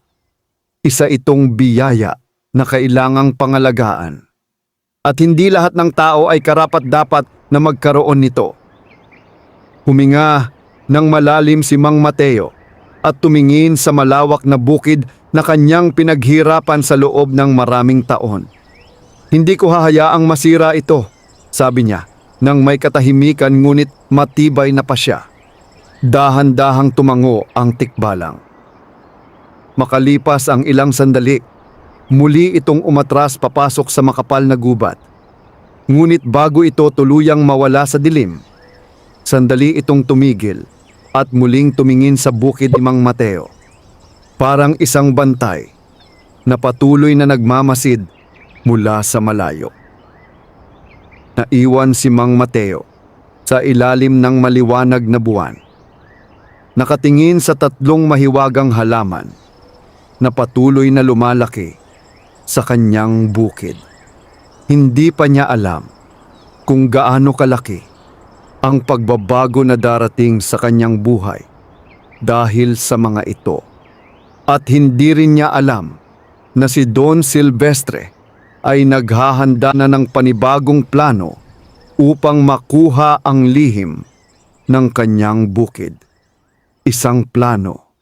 Isa itong biyaya na kailangang pangalagaan. At hindi lahat ng tao ay karapat-dapat na magkaroon nito. Huminga ng malalim si Mang Mateo at tumingin sa malawak na bukid na kanyang pinaghirapan sa loob ng maraming taon. Hindi ko hahayaang masira ito, sabi niya, nang may katahimikan ngunit matibay na pasya. Dahan-dahang tumango ang tikbalang. Makalipas ang ilang sandali, muli itong umatras papasok sa makapal na gubat. Ngunit bago ito tuluyang mawala sa dilim, sandali itong tumigil at muling tumingin sa bukid ni Mang Mateo. Parang isang bantay na patuloy na nagmamasid mula sa malayo. Naiwan si Mang Mateo sa ilalim ng maliwanag na buwan. Nakatingin sa tatlong mahiwagang halaman na patuloy na lumalaki sa kanyang bukid. Hindi pa niya alam kung gaano kalaki ang pagbabago na darating sa kanyang buhay dahil sa mga ito. At hindi rin niya alam na si Don Silvestre ay naghahanda na ng panibagong plano upang makuha ang lihim ng kanyang bukid. Isang plano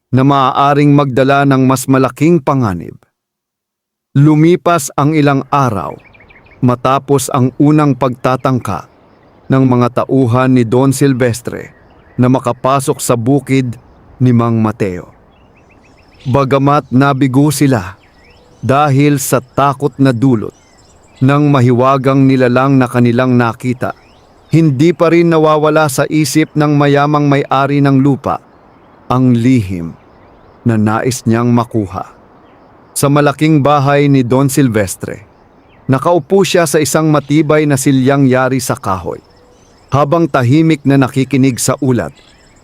na maaaring magdala ng mas malaking panganib. Lumipas ang ilang araw matapos ang unang pagtatangka ng mga tauhan ni Don Silvestre na makapasok sa bukid ni Mang Mateo. Bagamat nabigo sila dahil sa takot na dulot ng mahiwagang nilalang na kanilang nakita, hindi pa rin nawawala sa isip ng mayamang may-ari ng lupa ang lihim na nais niyang makuha. Sa malaking bahay ni Don Silvestre, nakaupo siya sa isang matibay na silyang yari sa kahoy, habang tahimik na nakikinig sa ulat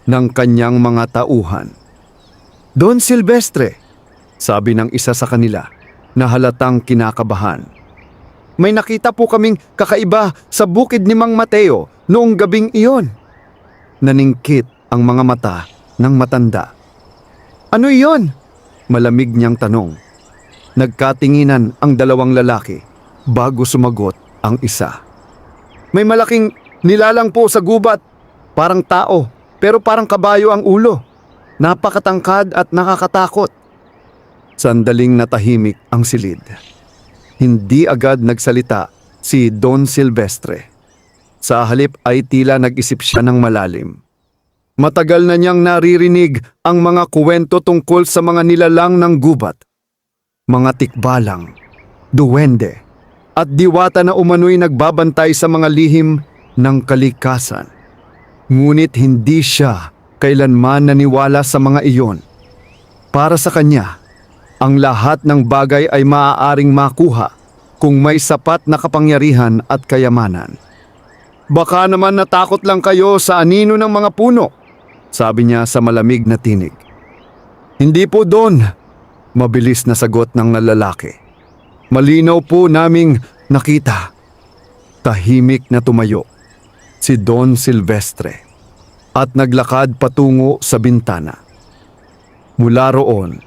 ng kanyang mga tauhan. "Don Silvestre," sabi ng isa sa kanila na halatang kinakabahan. "May nakita po kaming kakaiba sa bukid ni Mang Mateo noong gabing iyon." Naningkit ang mga mata ng matanda. "Ano iyon?" malamig niyang tanong. Nagkatinginan ang dalawang lalaki bago sumagot ang isa. "May malaking nilalang po sa gubat, parang tao pero parang kabayo ang ulo. Napakatangkad at nakakatakot." Sandaling natahimik ang silid. Hindi agad nagsalita si Don Silvestre. Sa halip ay tila nag-isip siya ng malalim. Matagal na niyang naririnig ang mga kuwento tungkol sa mga nilalang ng gubat. Mga tikbalang, duwende, at diwata na umano'y nagbabantay sa mga lihim ng kalikasan. Ngunit hindi siya kailanman naniwala sa mga iyon. Para sa kanya, ang lahat ng bagay ay maaaring makuha kung may sapat na kapangyarihan at kayamanan. "Baka naman natakot lang kayo sa anino ng mga puno," sabi niya sa malamig na tinig. Hindi po doon, mabilis na sagot ng lalaki. Malinaw po naming nakita. Tahimik na tumayo si Don Silvestre at naglakad patungo sa bintana. Mula roon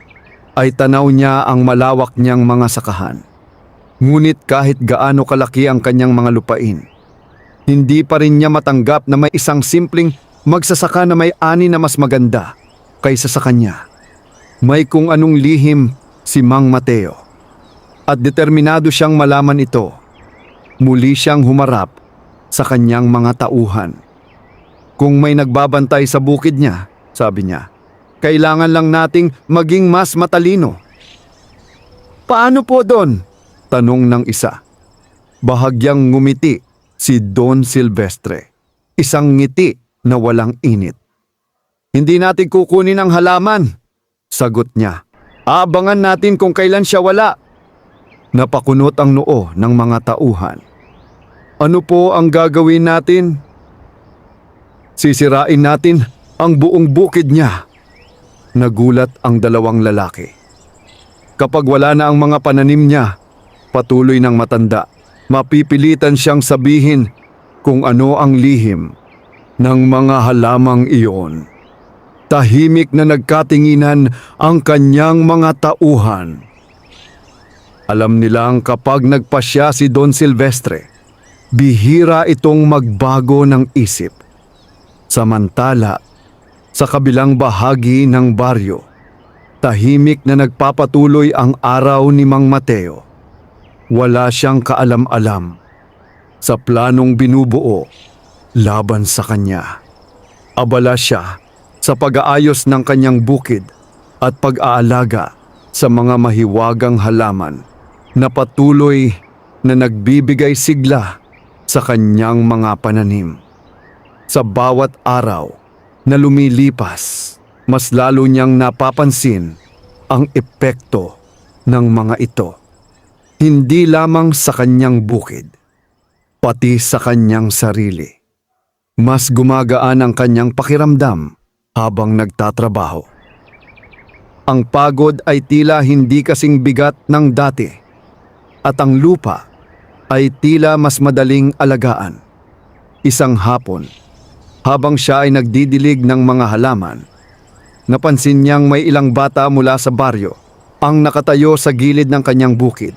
ay tanaw niya ang malawak niyang mga sakahan. Ngunit kahit gaano kalaki ang kanyang mga lupain, hindi pa rin niya matanggap na may isang simpleng magsasaka na may ani na mas maganda kaysa sa kanya. May kung anong lihim si Mang Mateo at determinado siyang malaman ito. Muli siyang humarap sa kanyang mga tauhan. Kung may nagbabantay sa bukid niya, sabi niya, kailangan lang nating maging mas matalino. Paano po, Don? Tanong ng isa. Bahagyang ngumiti si Don Silvestre. Isang ngiti na walang init. Hindi natin kukunin ang halaman, sagot niya. Aabangan natin kung kailan siya wala. Napakunot ang noo ng mga tauhan. Ano po ang gagawin natin? Sisirain natin ang buong bukid niya. Nagulat ang dalawang lalaki. Kapag wala na ang mga pananim niya, patuloy ng matanda, mapipilitan siyang sabihin kung ano ang lihim ng mga halamang iyon. Tahimik na nagkatinginan ang kanyang mga tauhan. Alam nilang kapag nagpasya si Don Silvestre, bihira itong magbago ng isip. Samantala, sa kabilang bahagi ng baryo, tahimik na nagpapatuloy ang araw ni Mang Mateo. Wala siyang kaalam-alam sa planong binubuo laban sa kanya. Abala siya sa pag-aayos ng kanyang bukid at pag-aalaga sa mga mahiwagang halaman na patuloy na nagbibigay sigla sa kanyang mga pananim. Sa bawat araw na lumilipas, mas lalo niyang napapansin ang epekto ng mga ito. Hindi lamang sa kanyang bukid, pati sa kanyang sarili. Mas gumagaan ang kanyang pakiramdam habang nagtatrabaho. Ang pagod ay tila hindi kasing bigat ng dati at ang lupa ay tila mas madaling alagaan. Isang hapon, habang siya ay nagdidilig ng mga halaman, napansin niyang may ilang bata mula sa baryo ang nakatayo sa gilid ng kanyang bukid.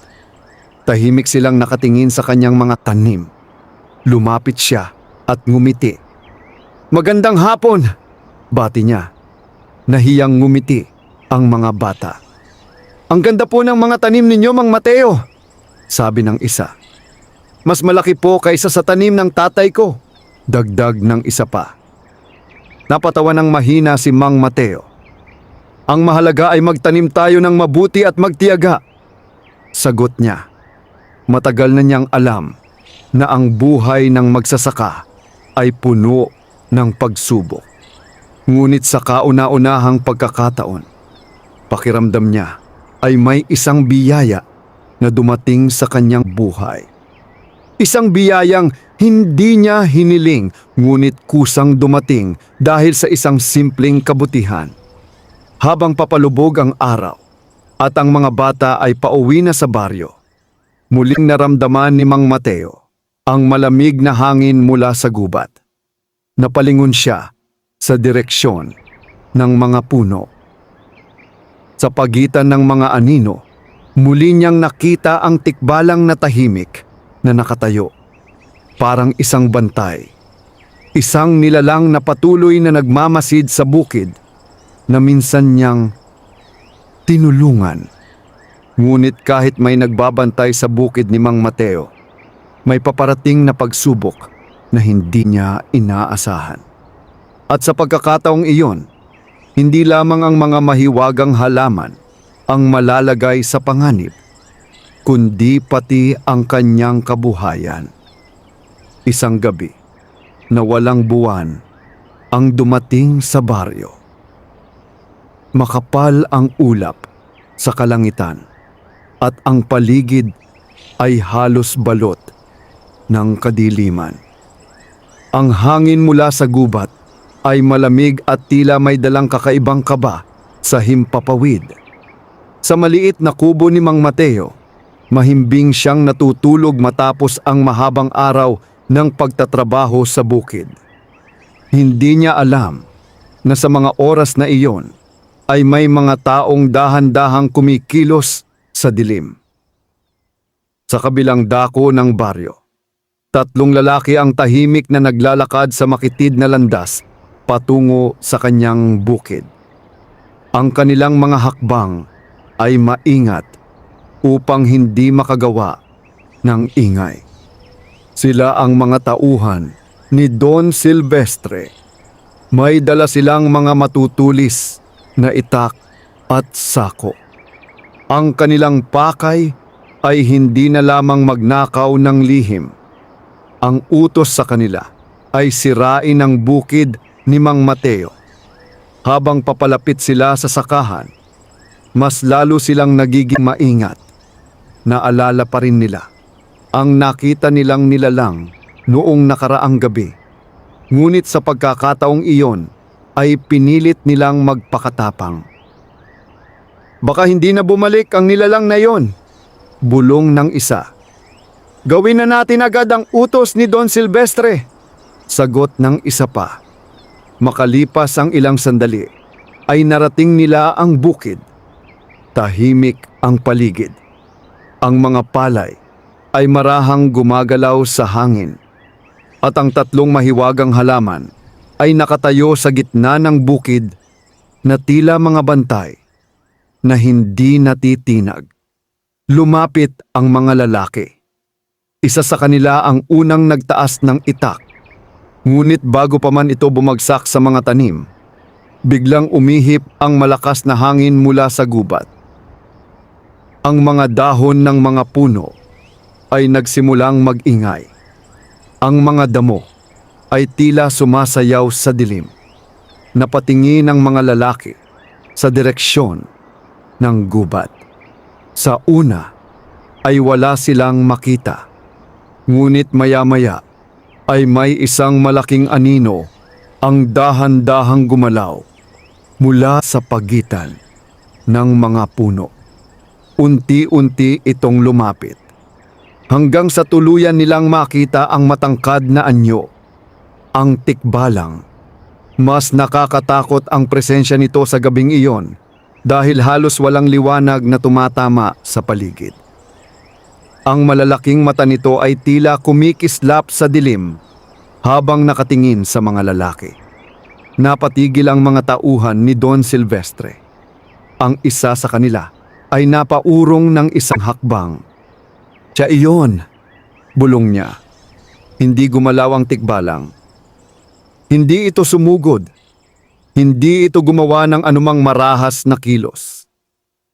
Tahimik silang nakatingin sa kanyang mga tanim. Lumapit siya at ngumiti. Magandang hapon, bati niya. Nahiyang ngumiti ang mga bata. Ang ganda po ng mga tanim ninyo, Mang Mateo, sabi ng isa. Mas malaki po kaysa sa tanim ng tatay ko, dagdag ng isa pa. Napatawa ng mahina si Mang Mateo. Ang mahalaga ay magtanim tayo ng mabuti at magtiyaga, sagot niya. Matagal na niyang alam na ang buhay ng magsasaka ay puno ng pagsubok. Ngunit sa kauna-unahang pagkakataon, pakiramdam niya ay may isang biyaya na dumating sa kanyang buhay. Isang biyayang hindi niya hiniling ngunit kusang dumating dahil sa isang simpleng kabutihan. Habang papalubog ang araw at ang mga bata ay pauwi na sa baryo, muling naramdaman ni Mang Mateo ang malamig na hangin mula sa gubat. Napalingon siya sa direksyon ng mga puno. Sa pagitan ng mga anino, muli niyang nakita ang tikbalang na tahimik na nakatayo. Parang isang bantay. Isang nilalang na patuloy na nagmamasid sa bukid na minsan niyang tinulungan. Ngunit kahit may nagbabantay sa bukid ni Mang Mateo, may paparating na pagsubok na hindi niya inaasahan. At sa pagkakataong iyon, hindi lamang ang mga mahiwagang halaman ang malalagay sa panganib, kundi pati ang kanyang kabuhayan. Isang gabi na walang buwan ang dumating sa baryo. Makapal ang ulap sa kalangitan at ang paligid ay halos balot ng kadiliman. Ang hangin mula sa gubat ay malamig at tila may dalang kakaibang kaba sa himpapawid. Sa maliit na kubo ni Mang Mateo, mahimbing siyang natutulog matapos ang mahabang araw ng pagtatrabaho sa bukid. Hindi niya alam na sa mga oras na iyon ay may mga taong dahan-dahang kumikilos sa dilim. Sa kabilang dako ng baryo, 3 lalaki ang tahimik na naglalakad sa makitid na landas patungo sa kanyang bukid. Ang kanilang mga hakbang ay maingat upang hindi makagawa ng ingay. Sila ang mga tauhan ni Don Silvestre. May dala silang mga matutulis na itak at sako. Ang kanilang pakay ay hindi na lamang magnakaw ng lihim. Ang utos sa kanila ay sirain ang bukid ni Mang Mateo. Habang papalapit sila sa sakahan, mas lalo silang nagiging maingat. Naalala pa rin nila ang nakita nilang nilalang noong nakaraang gabi. Ngunit sa pagkakataong iyon ay pinilit nilang magpakatapang. Baka hindi na bumalik ang nilalang na yon, bulong ng isa. Gawin na natin agad ang utos ni Don Silvestre, sagot ng isa pa. Makalipas ang ilang sandali, ay narating nila ang bukid. Tahimik ang paligid. Ang mga palay ay marahang gumagalaw sa hangin. At ang 3 mahiwagang halaman ay nakatayo sa gitna ng bukid na tila mga bantay na hindi natitinag. Lumapit ang mga lalaki. Isa sa kanila ang unang nagtaas ng itak. Ngunit bago pa man ito bumagsak sa mga tanim, biglang umihip ang malakas na hangin mula sa gubat. Ang mga dahon ng mga puno ay nagsimulang mag-ingay. Ang mga damo ay tila sumasayaw sa dilim. Napatingin ang mga lalaki sa direksyon ng gubat. Sa una ay wala silang makita. Ngunit maya-maya ay may isang malaking anino ang dahan-dahang gumalaw mula sa pagitan ng mga puno. Unti-unti itong lumapit hanggang sa tuluyan nilang makita ang matangkad na anyo, ang tikbalang. Mas nakakatakot ang presensya nito sa gabing iyon dahil halos walang liwanag na tumatama sa paligid. Ang malalaking mata nito ay tila kumikislap sa dilim habang nakatingin sa mga lalaki. Napatigil ang mga tauhan ni Don Silvestre. Ang isa sa kanila ay napaurong ng isang hakbang. Siya iyon, bulong niya. Hindi gumalaw ang tikbalang. Hindi ito sumugod. Hindi ito gumawa ng anumang marahas na kilos.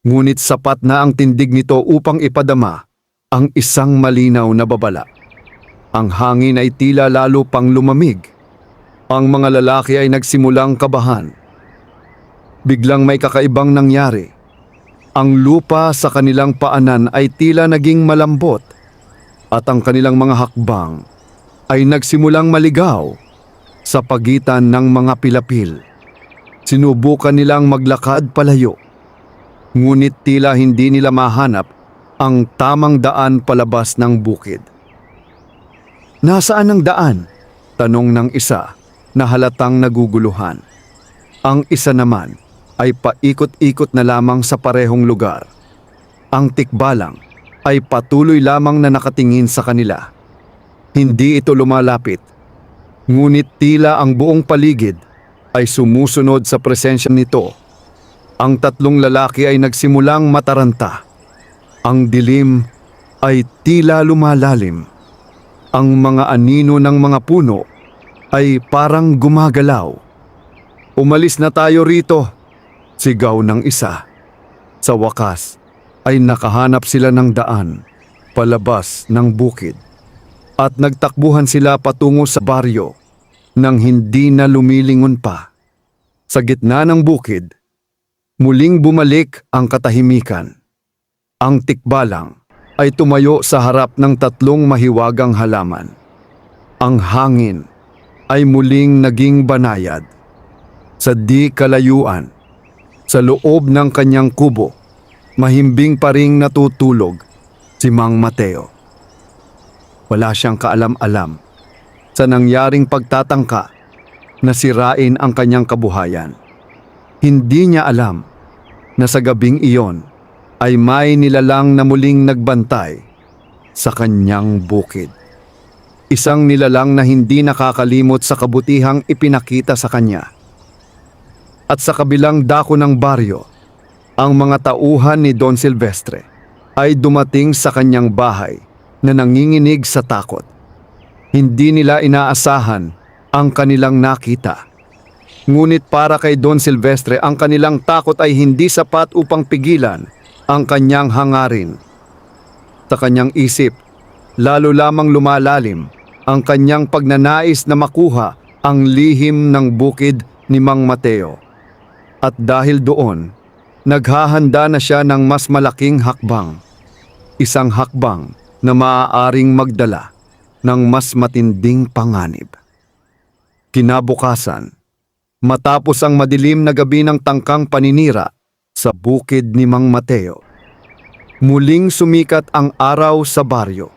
Ngunit sapat na ang tindig nito upang ipadama ang isang malinaw na babala. Ang hangin ay tila lalo pang lumamig. Ang mga lalaki ay nagsimulang kabahan. Biglang may kakaibang nangyari. Ang lupa sa kanilang paanan ay tila naging malambot at ang kanilang mga hakbang ay nagsimulang maligaw sa pagitan ng mga pilapil. Sinubukan nilang maglakad palayo. Ngunit tila hindi nila mahanap ang tamang daan palabas ng bukid. Nasaan ang daan? Tanong ng isa na halatang naguguluhan. Ang isa naman ay paikot-ikot na lamang sa parehong lugar. Ang tikbalang ay patuloy lamang na nakatingin sa kanila. Hindi ito lumalapit, ngunit tila ang buong paligid ay sumusunod sa presensya nito. Ang 3 lalaki ay nagsimulang mataranta. Ang dilim ay tila lumalalim. Ang mga anino ng mga puno ay parang gumagalaw. Umalis na tayo rito, sigaw ng isa. Sa wakas ay nakahanap sila ng daan palabas ng bukid at nagtakbuhan sila patungo sa baryo nang hindi na lumilingon pa. Sa gitna ng bukid, muling bumalik ang katahimikan. Ang tikbalang ay tumayo sa harap ng 3 mahiwagang halaman. Ang hangin ay muling naging banayad Sa di kalayuan, sa loob ng kanyang kubo, mahimbing pa ring natutulog si Mang Mateo. Wala siyang kaalam-alam sa nangyaring pagtatangka na sirain ang kanyang kabuhayan. Hindi niya alam na sa gabing iyon ay may nilalang na muling nagbantay sa kanyang bukid. Isang nilalang na hindi nakakalimot sa kabutihang ipinakita sa kanya. At sa kabilang dako ng baryo, ang mga tauhan ni Don Silvestre ay dumating sa kanyang bahay na nanginginig sa takot. Hindi nila inaasahan ang kanilang nakita. Ngunit para kay Don Silvestre, ang kanilang takot ay hindi sapat upang pigilan ang kanyang hangarin. Sa kanyang isip, lalo lamang lumalalim ang kanyang pagnanais na makuha ang lihim ng bukid ni Mang Mateo. At dahil doon, naghahanda na siya ng mas malaking hakbang. Isang hakbang na maaaring magdala ng mas matinding panganib. Kinabukasan, matapos ang madilim na gabi ng tangkang paninira sa bukid ni Mang Mateo, muling sumikat ang araw sa baryo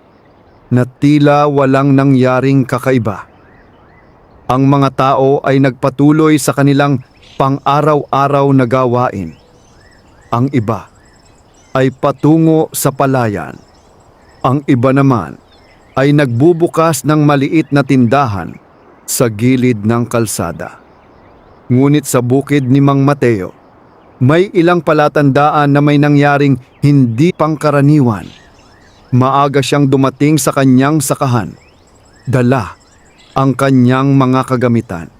na tila walang nangyaring kakaiba. Ang mga tao ay nagpatuloy sa kanilang pang-araw-araw na gawain. Ang iba ay patungo sa palayan. Ang iba naman ay nagbubukas ng maliit na tindahan sa gilid ng kalsada. Ngunit sa bukid ni Mang Mateo, may ilang palatandaan na may nangyaring hindi pangkaraniwan. Maaga siyang dumating sa kanyang sakahan. Dala ang kanyang mga kagamitan.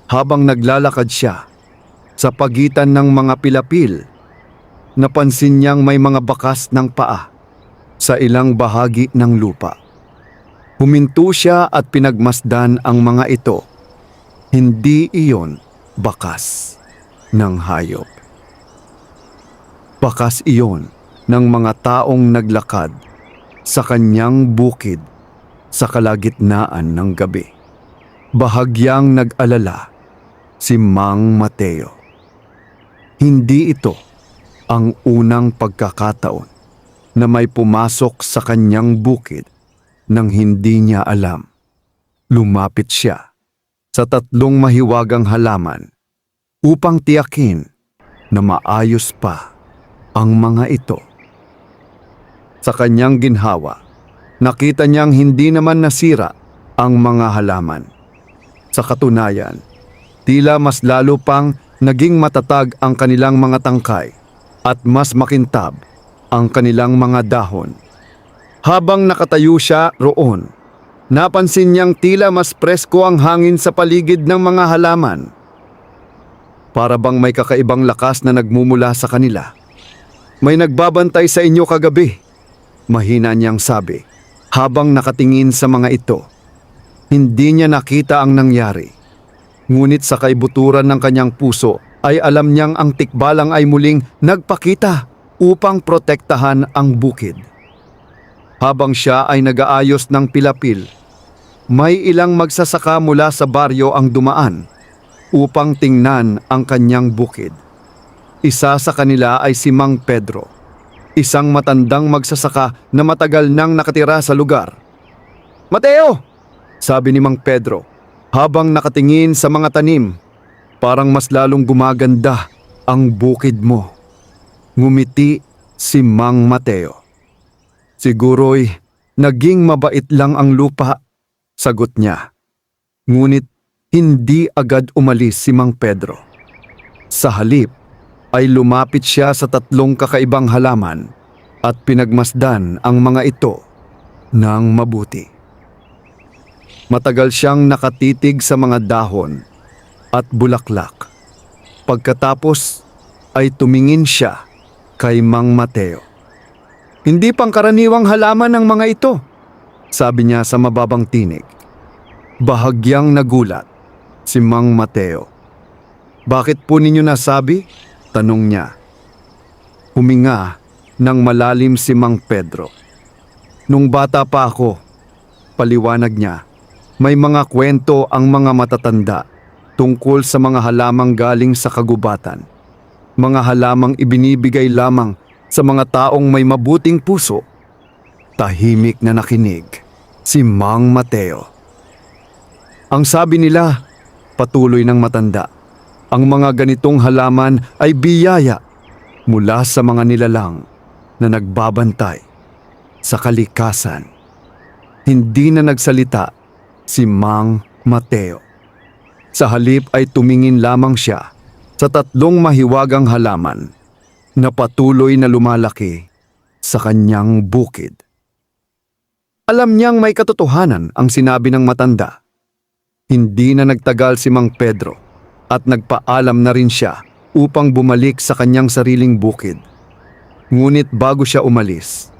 Habang naglalakad siya sa pagitan ng mga pilapil, napansin niyang may mga bakas ng paa sa ilang bahagi ng lupa. Huminto siya at pinagmasdan ang mga ito. Hindi iyon bakas ng hayop. Bakas iyon ng mga taong naglakad sa kanyang bukid sa kalagitnaan ng gabi. Bahagyang nag-alala si Mang Mateo. Hindi ito ang unang pagkakataon na may pumasok sa kanyang bukid nang hindi niya alam. Lumapit siya sa 3 mahiwagang halaman upang tiyakin na maayos pa ang mga ito. Sa kanyang ginhawa, nakita niyang hindi naman nasira ang mga halaman. Sa katunayan, tila mas lalo pang naging matatag ang kanilang mga tangkay at mas makintab ang kanilang mga dahon. Habang nakatayo siya roon, napansin niyang tila mas presko ang hangin sa paligid ng mga halaman. Para bang may kakaibang lakas na nagmumula sa kanila. May nagbabantay sa inyo kagabi, mahina niyang sabi habang nakatingin sa mga ito. Hindi niya nakita ang nangyari. Ngunit sa kaibuturan ng kanyang puso ay alam niyang ang tikbalang ay muling nagpakita upang protektahan ang bukid. Habang siya ay nag-aayos ng pilapil, may ilang magsasaka mula sa baryo ang dumaan upang tingnan ang kanyang bukid. Isa sa kanila ay si Mang Pedro, isang matandang magsasaka na matagal nang nakatira sa lugar. "Mateo!" sabi ni Mang Pedro habang nakatingin sa mga tanim. "Parang mas lalong gumaganda ang bukid mo." Ngumiti si Mang Mateo. "Siguro'y naging mabait lang ang lupa," sagot niya. Ngunit hindi agad umalis si Mang Pedro. Sa halip ay lumapit siya sa 3 kakaibang halaman at pinagmasdan ang mga ito ng mabuti. Matagal siyang nakatitig sa mga dahon at bulaklak. Pagkatapos ay tumingin siya kay Mang Mateo. "Hindi pangkaraniwang halaman ang mga ito," sabi niya sa mababang tinig. Bahagyang nagulat si Mang Mateo. "Bakit po ninyo nasabi?" tanong niya. Huminga ng malalim si Mang Pedro. "Nung bata pa ako," paliwanag niya, "may mga kwento ang mga matatanda tungkol sa mga halamang galing sa kagubatan. Mga halamang ibinibigay lamang sa mga taong may mabuting puso. Tahimik na nakinig si Mang Mateo. Ang sabi nila, patuloy ng matanda, ang mga ganitong halaman ay biyaya mula sa mga nilalang na nagbabantay sa kalikasan. Hindi na nagsalita si Mang Mateo. Sa halip ay tumingin lamang siya sa tatlong mahiwagang halaman na patuloy na lumalaki sa kanyang bukid. Alam niyang may katotohanan ang sinabi ng matanda. Hindi na nagtagal si Mang Pedro at nagpaalam na rin siya upang bumalik sa kanyang sariling bukid. Ngunit bago siya umalis,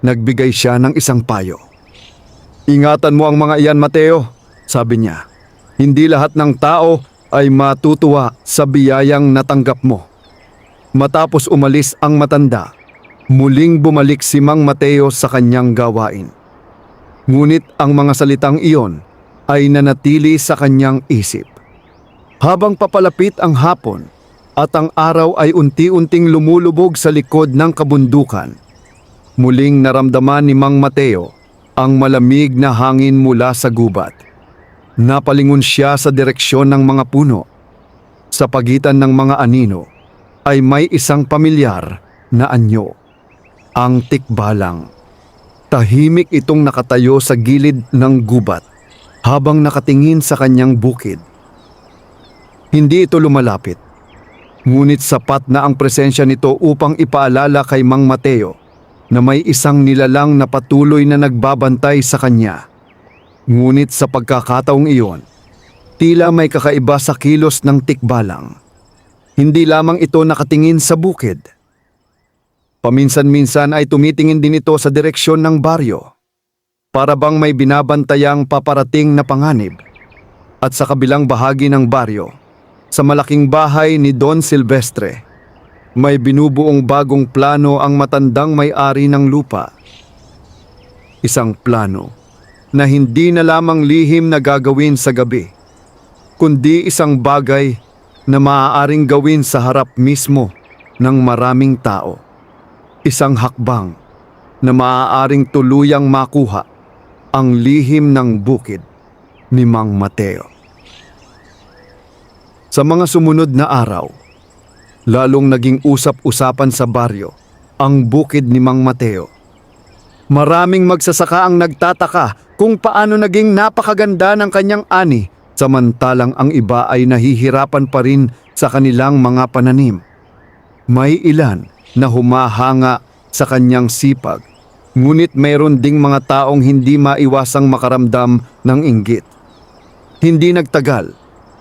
nagbigay siya ng isang payo. "Ingatan mo ang mga iyan, Mateo," sabi niya. "Hindi lahat ng tao ay matutuwa sa biyayang natanggap mo." Matapos umalis ang matanda, muling bumalik si Mang Mateo sa kanyang gawain. Ngunit ang mga salitang iyon ay nanatili sa kanyang isip. Habang papalapit ang hapon at ang araw ay unti-unting lumulubog sa likod ng kabundukan, muling naramdaman ni Mang Mateo ang malamig na hangin mula sa gubat. Napalingon siya sa direksyon ng mga puno. Sa pagitan ng mga anino ay may isang pamilyar na anyo, ang tikbalang. Tahimik itong nakatayo sa gilid ng gubat habang nakatingin sa kanyang bukid. Hindi ito lumalapit, ngunit sapat na ang presensya nito upang ipaalala kay Mang Mateo na may isang nilalang na patuloy na nagbabantay sa kanya. Ngunit sa pagkakataong iyon, tila may kakaiba sa kilos ng tikbalang. Hindi lamang ito nakatingin sa bukid. Paminsan-minsan ay tumitingin din ito sa direksyon ng baryo, para bang may binabantayang paparating na panganib. At sa kabilang bahagi ng baryo, sa malaking bahay ni Don Silvestre, may binubuong bagong plano ang matandang may-ari ng lupa. Isang plano na hindi na lamang lihim na gagawin sa gabi, kundi isang bagay na maaaring gawin sa harap mismo ng maraming tao. Isang hakbang na maaaring tuluyang makuha ang lihim ng bukid ni Mang Mateo. Sa mga sumunod na araw, lalong naging usap-usapan sa baryo ang bukid ni Mang Mateo. Maraming magsasaka ang nagtataka kung paano naging napakaganda ng kanyang ani, samantalang ang iba ay nahihirapan pa rin sa kanilang mga pananim. May ilan na humahanga sa kanyang sipag, ngunit mayroon ding mga taong hindi maiwasang makaramdam ng inggit. Hindi nagtagal,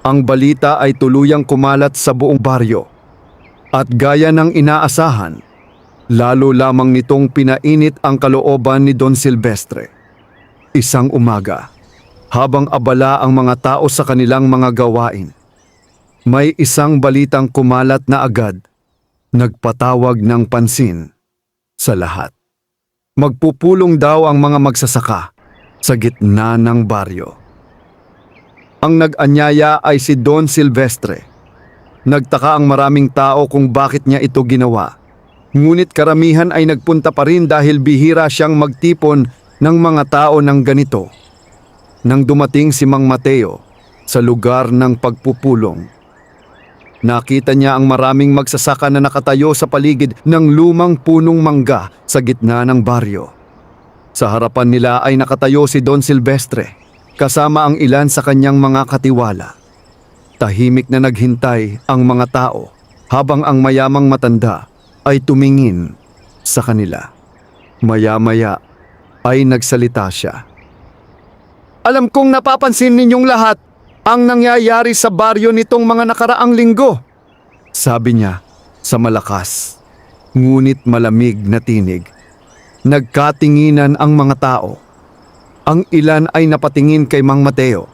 ang balita ay tuluyang kumalat sa buong baryo. At gaya ng inaasahan, lalo lamang nitong pinainit ang kalooban ni Don Silvestre. Isang umaga, habang abala ang mga tao sa kanilang mga gawain, may isang balitang kumalat na agad, nagpatawag ng pansin sa lahat. Magpupulong daw ang mga magsasaka sa gitna ng baryo. Ang nag-anyaya ay si Don Silvestre. Nagtaka ang maraming tao kung bakit niya ito ginawa. Ngunit karamihan ay nagpunta pa rin dahil bihira siyang magtipon ng mga tao ng ganito. Nang dumating si Mang Mateo sa lugar ng pagpupulong, nakita niya ang maraming magsasaka na nakatayo sa paligid ng lumang punong mangga sa gitna ng baryo. Sa harapan nila ay nakatayo si Don Silvestre, kasama ang ilan sa kanyang mga katiwala. Tahimik na naghintay ang mga tao habang ang mayamang matanda ay tumingin sa kanila. Maya-maya ay nagsalita siya. "Alam kong napapansin ninyong lahat ang nangyayari sa baryo nitong mga nakaraang linggo," sabi niya sa malakas, ngunit malamig na tinig. Nagkatinginan ang mga tao. Ang ilan ay napatingin kay Mang Mateo.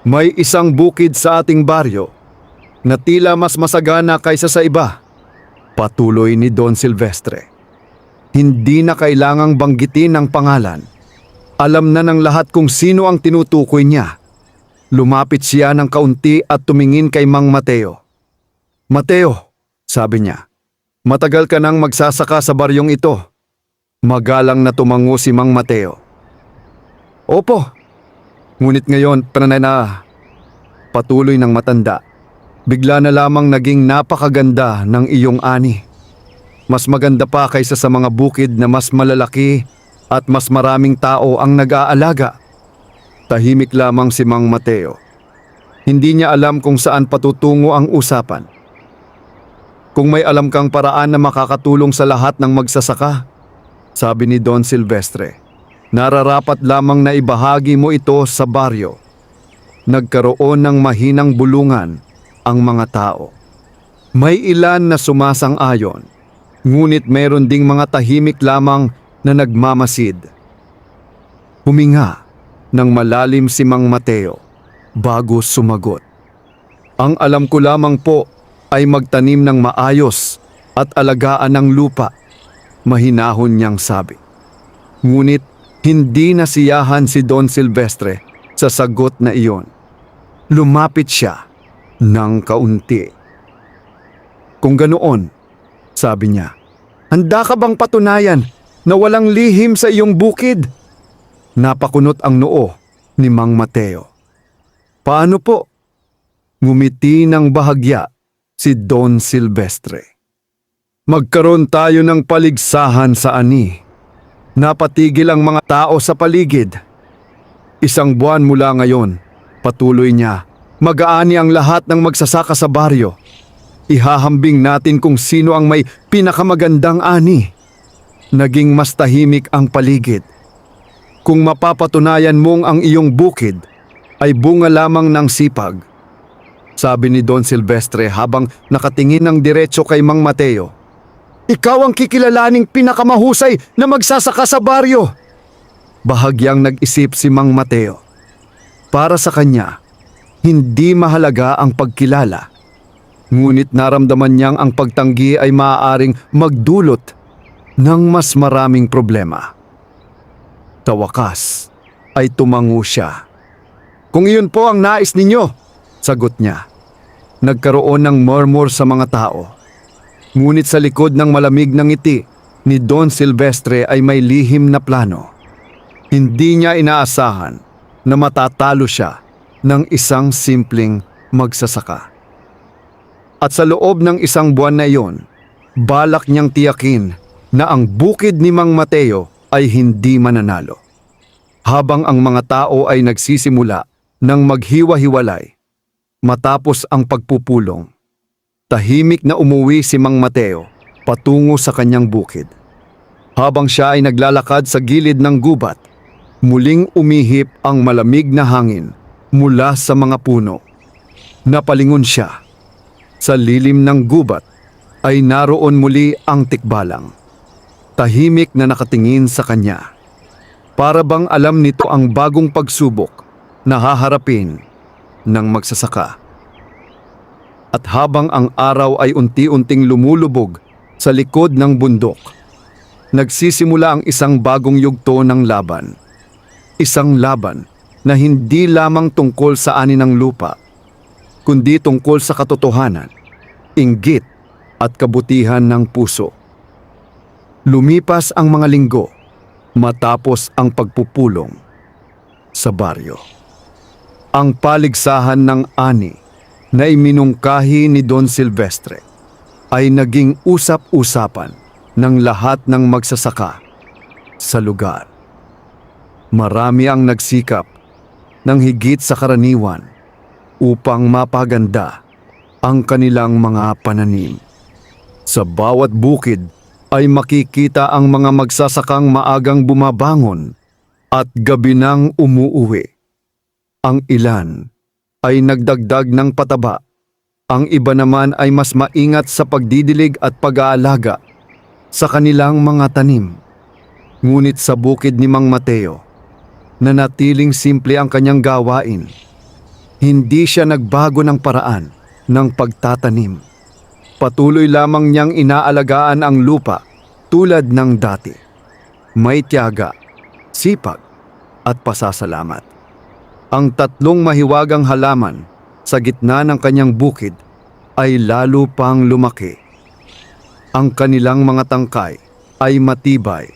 "May isang bukid sa ating baryo na tila mas masagana kaysa sa iba," patuloy ni Don Silvestre. Hindi na kailangang banggitin ang pangalan. Alam na ng lahat kung sino ang tinutukoy niya. Lumapit siya ng kaunti at tumingin kay Mang Mateo. "Mateo," sabi niya, "matagal ka nang magsasaka sa baryong ito." Magalang na tumango si Mang Mateo. "Opo, ngunit ngayon pananay na," patuloy ng matanda. "Bigla na lamang naging napakaganda ng iyong ani. Mas maganda pa kaysa sa mga bukid na mas malalaki at mas maraming tao ang nag-aalaga." Tahimik lamang si Mang Mateo. Hindi niya alam kung saan patutungo ang usapan. "Kung may alam kang paraan na makakatulong sa lahat ng magsasaka," sabi ni Don Silvestre, "nararapat lamang na ibahagi mo ito sa baryo." Nagkaroon ng mahinang bulungan ang mga tao. May ilan na sumasang-ayon, ngunit mayroon ding mga tahimik lamang na nagmamasid. Huminga ng malalim si Mang Mateo bago sumagot. "Ang alam ko lamang po ay magtanim ng maayos at alagaan ng lupa," mahinahon niyang sabi. Ngunit hindi nasiyahan si Don Silvestre sa sagot na iyon. Lumapit siya ng kaunti. "Kung ganoon," sabi niya, "handa ka bang patunayan na walang lihim sa iyong bukid?" Napakunot ang noo ni Mang Mateo. "Paano po?" Ngumiti ng bahagya si Don Silvestre. "Magkaroon tayo ng paligsahan sa ani. Napatigil ang mga tao sa paligid. 1 buwan mula ngayon," patuloy niya, "mag-aani ang lahat ng magsasaka sa baryo. Ihahambing natin kung sino ang may pinakamagandang ani." Naging mas tahimik ang paligid. "Kung mapapatunayan mong ang iyong bukid ay bunga lamang ng sipag," sabi ni Don Silvestre habang nakatingin ng diretso kay Mang Mateo, "ikaw ang kikilalaning pinakamahusay na magsasaka sa baryo." Bahagyang nag-isip si Mang Mateo. Para sa kanya, hindi mahalaga ang pagkilala. Ngunit naramdaman niyang ang pagtanggi ay maaaring magdulot ng mas maraming problema. Sa wakas ay tumango siya. "Kung iyon po ang nais ninyo," sagot niya. Nagkaroon ng murmur sa mga tao. Ngunit sa likod ng malamig na ngiti ni Don Silvestre ay may lihim na plano. Hindi niya inaasahan na matatalo siya ng isang simpleng magsasaka. At sa loob ng 1 buwan na iyon, balak niyang tiyakin na ang bukid ni Mang Mateo ay hindi mananalo. Habang ang mga tao ay nagsisimula ng maghiwa-hiwalay matapos ang pagpupulong, tahimik na umuwi si Mang Mateo patungo sa kanyang bukid. Habang siya ay naglalakad sa gilid ng gubat, muling umihip ang malamig na hangin mula sa mga puno. Napalingon siya. Sa lilim ng gubat ay naroon muli ang tikbalang. Tahimik na nakatingin sa kanya. Para bang alam nito ang bagong pagsubok na haharapin ng magsasaka. At habang ang araw ay unti-unting lumulubog sa likod ng bundok, nagsisimula ang isang bagong yugto ng laban. Isang laban na hindi lamang tungkol sa ani ng lupa, kundi tungkol sa katotohanan, inggit at kabutihan ng puso. Lumipas ang mga linggo matapos ang pagpupulong sa baryo. Ang paligsahan ng ani na iminungkahi ni Don Silvestre ay naging usap-usapan ng lahat ng magsasaka sa lugar. Marami ang nagsikap ng higit sa karaniwan upang mapaganda ang kanilang mga pananim. Sa bawat bukid ay makikita ang mga magsasakang maagang bumabangon at gabi nang umuuwi. Ang ilan ay nagdagdag ng pataba, ang iba naman ay mas maingat sa pagdidilig at pag-aalaga sa kanilang mga tanim. Ngunit sa bukid ni Mang Mateo, nanatiling simple ang kanyang gawain. Hindi siya nagbago ng paraan ng pagtatanim. Patuloy lamang niyang inaalagaan ang lupa tulad ng dati. May tiyaga, sipag at pasasalamat. Ang tatlong mahiwagang halaman sa gitna ng kanyang bukid ay lalo pang lumaki. Ang kanilang mga tangkay ay matibay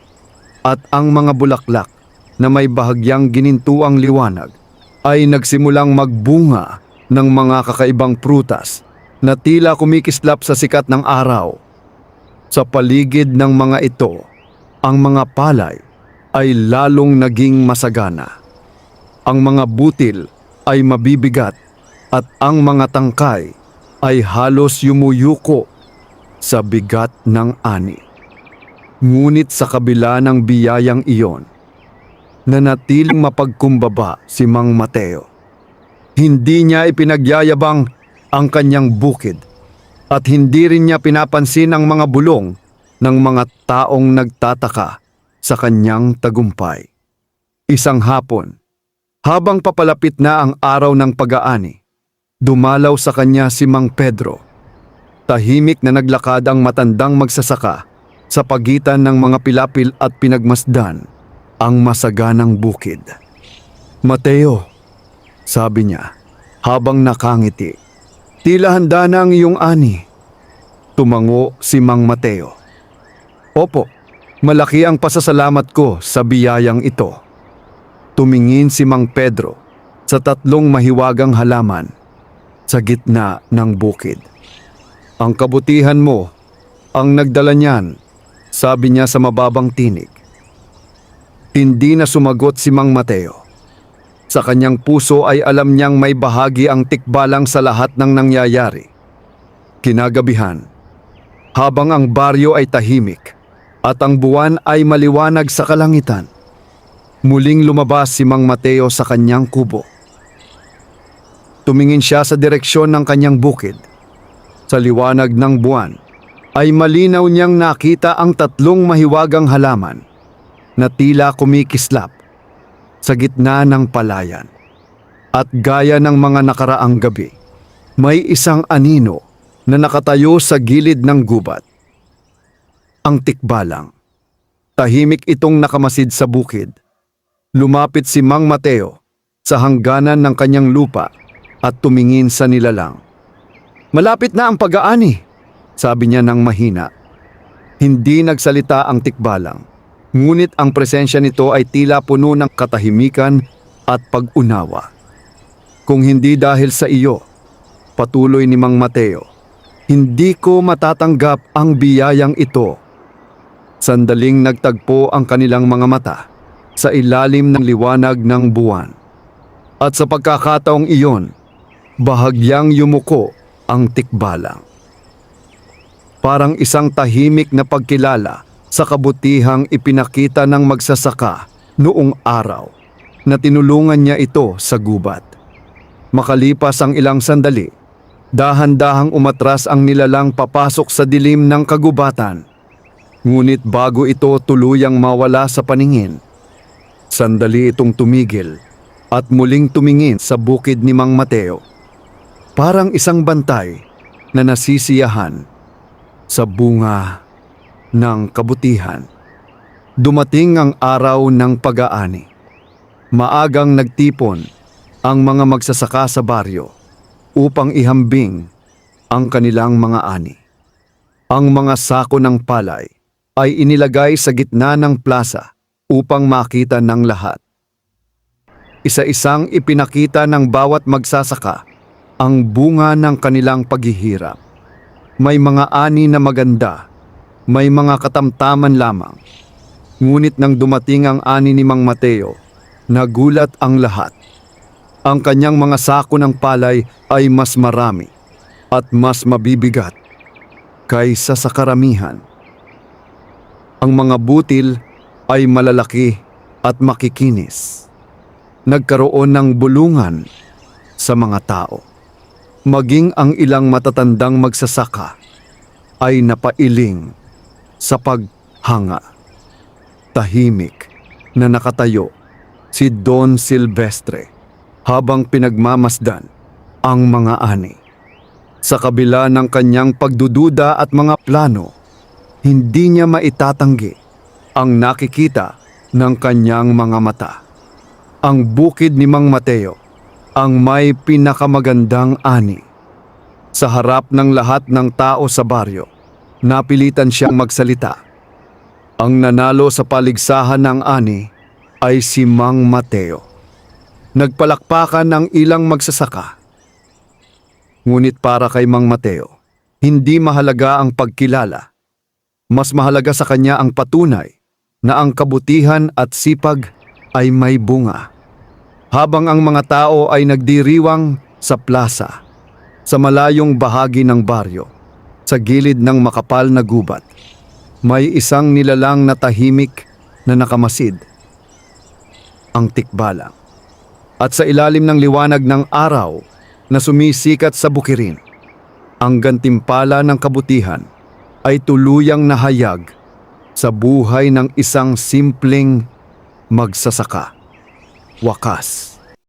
at ang mga bulaklak na may bahagyang ginintuang liwanag ay nagsimulang magbunga ng mga kakaibang prutas na tila kumikislap sa sikat ng araw. Sa paligid ng mga ito, ang mga palay ay lalong naging masagana. Ang mga butil ay mabibigat at ang mga tangkay ay halos yumuyuko sa bigat ng ani. Ngunit sa kabila ng biyayang iyon, nanatiling mapagkumbaba si Mang Mateo. Hindi niya ipinagyayabang ang kanyang bukid at hindi rin niya pinapansin ang mga bulong ng mga taong nagtataka sa kanyang tagumpay. Isang hapon, habang papalapit na ang araw ng pag-aani, dumalaw sa kanya si Mang Pedro. Tahimik na naglakad ang matandang magsasaka sa pagitan ng mga pilapil at pinagmasdan ang masaganang bukid. "Mateo," sabi niya habang nakangiti, "tila handa na ang iyong ani." Tumango si Mang Mateo. "Opo, malaki ang pasasalamat ko sa biyayang ito." Tumingin si Mang Pedro sa tatlong mahiwagang halaman sa gitna ng bukid. "Ang kabutihan mo ang nagdala niyan," sabi niya sa mababang tinig. Hindi na sumagot si Mang Mateo. Sa kanyang puso ay alam niyang may bahagi ang tikbalang sa lahat ng nangyayari. Kinagabihan, habang ang baryo ay tahimik at ang buwan ay maliwanag sa kalangitan, muling lumabas si Mang Mateo sa kanyang kubo. Tumingin siya sa direksyon ng kanyang bukid. Sa liwanag ng buwan ay malinaw niyang nakita ang tatlong mahiwagang halaman na tila kumikislap sa gitna ng palayan. At gaya ng mga nakaraang gabi, may isang anino na nakatayo sa gilid ng gubat. Ang tikbalang. Tahimik itong nakamasid sa bukid. Lumapit si Mang Mateo sa hangganan ng kanyang lupa at tumingin sa nilalang. "Malapit na ang pag-aani," sabi niya ng mahina. Hindi nagsalita ang tikbalang, ngunit ang presensya nito ay tila puno ng katahimikan at pag-unawa. "Kung hindi dahil sa iyo," patuloy ni Mang Mateo, "hindi ko matatanggap ang biyayang ito." Sandaling nagtagpo ang kanilang mga mata sa ilalim ng liwanag ng buwan. At sa pagkakataong iyon, bahagyang yumuko ang tikbalang. Parang isang tahimik na pagkilala sa kabutihang ipinakita ng magsasaka noong araw na tinulungan niya ito sa gubat. Makalipas ang ilang sandali, dahan-dahang umatras ang nilalang papasok sa dilim ng kagubatan. Ngunit bago ito tuluyang mawala sa paningin, sandali itong tumigil at muling tumingin sa bukid ni Mang Mateo. Parang isang bantay na nasisiyahan sa bunga ng kabutihan. Dumating ang araw ng pag-aani. Maagang nagtipon ang mga magsasaka sa baryo upang ihambing ang kanilang mga ani. Ang mga sako ng palay ay inilagay sa gitna ng plaza upang makita ng lahat. Isa-isang ipinakita ng bawat magsasaka ang bunga ng kanilang paghihirap. May mga ani na maganda, may mga katamtaman lamang. Ngunit nang dumating ang ani ni Mang Mateo, nagulat ang lahat. Ang kanyang mga sako ng palay ay mas marami at mas mabibigat kaysa sa karamihan. Ang mga butil ay malalaki at makikinis. Nagkaroon ng bulungan sa mga tao. Maging ang ilang matatandang magsasaka ay napailing sa paghanga. Tahimik na nakatayo si Don Silvestre habang pinagmamasdan ang mga ani. Sa kabila ng kanyang pagdududa at mga plano, hindi niya maitatanggi ang nakikita ng kanyang mga mata. Ang bukid ni Mang Mateo ang may pinakamagandang ani. Sa harap ng lahat ng tao sa baryo, napilitan siyang magsalita. Ang nanalo sa paligsahan ng ani ay si Mang Mateo. Nagpalakpakan ng ilang magsasaka. Ngunit para kay Mang Mateo, hindi mahalaga ang pagkilala. Mas mahalaga sa kanya ang patunay na ang kabutihan at sipag ay may bunga. Habang ang mga tao ay nagdiriwang sa plaza, sa malayong bahagi ng baryo, sa gilid ng makapal na gubat, may isang nilalang na tahimik na nakamasid. Ang tikbalang. At sa ilalim ng liwanag ng araw na sumisikat sa bukirin, ang gantimpala ng kabutihan ay tuluyang nahayag sa buhay ng isang simpleng magsasaka. Wakas.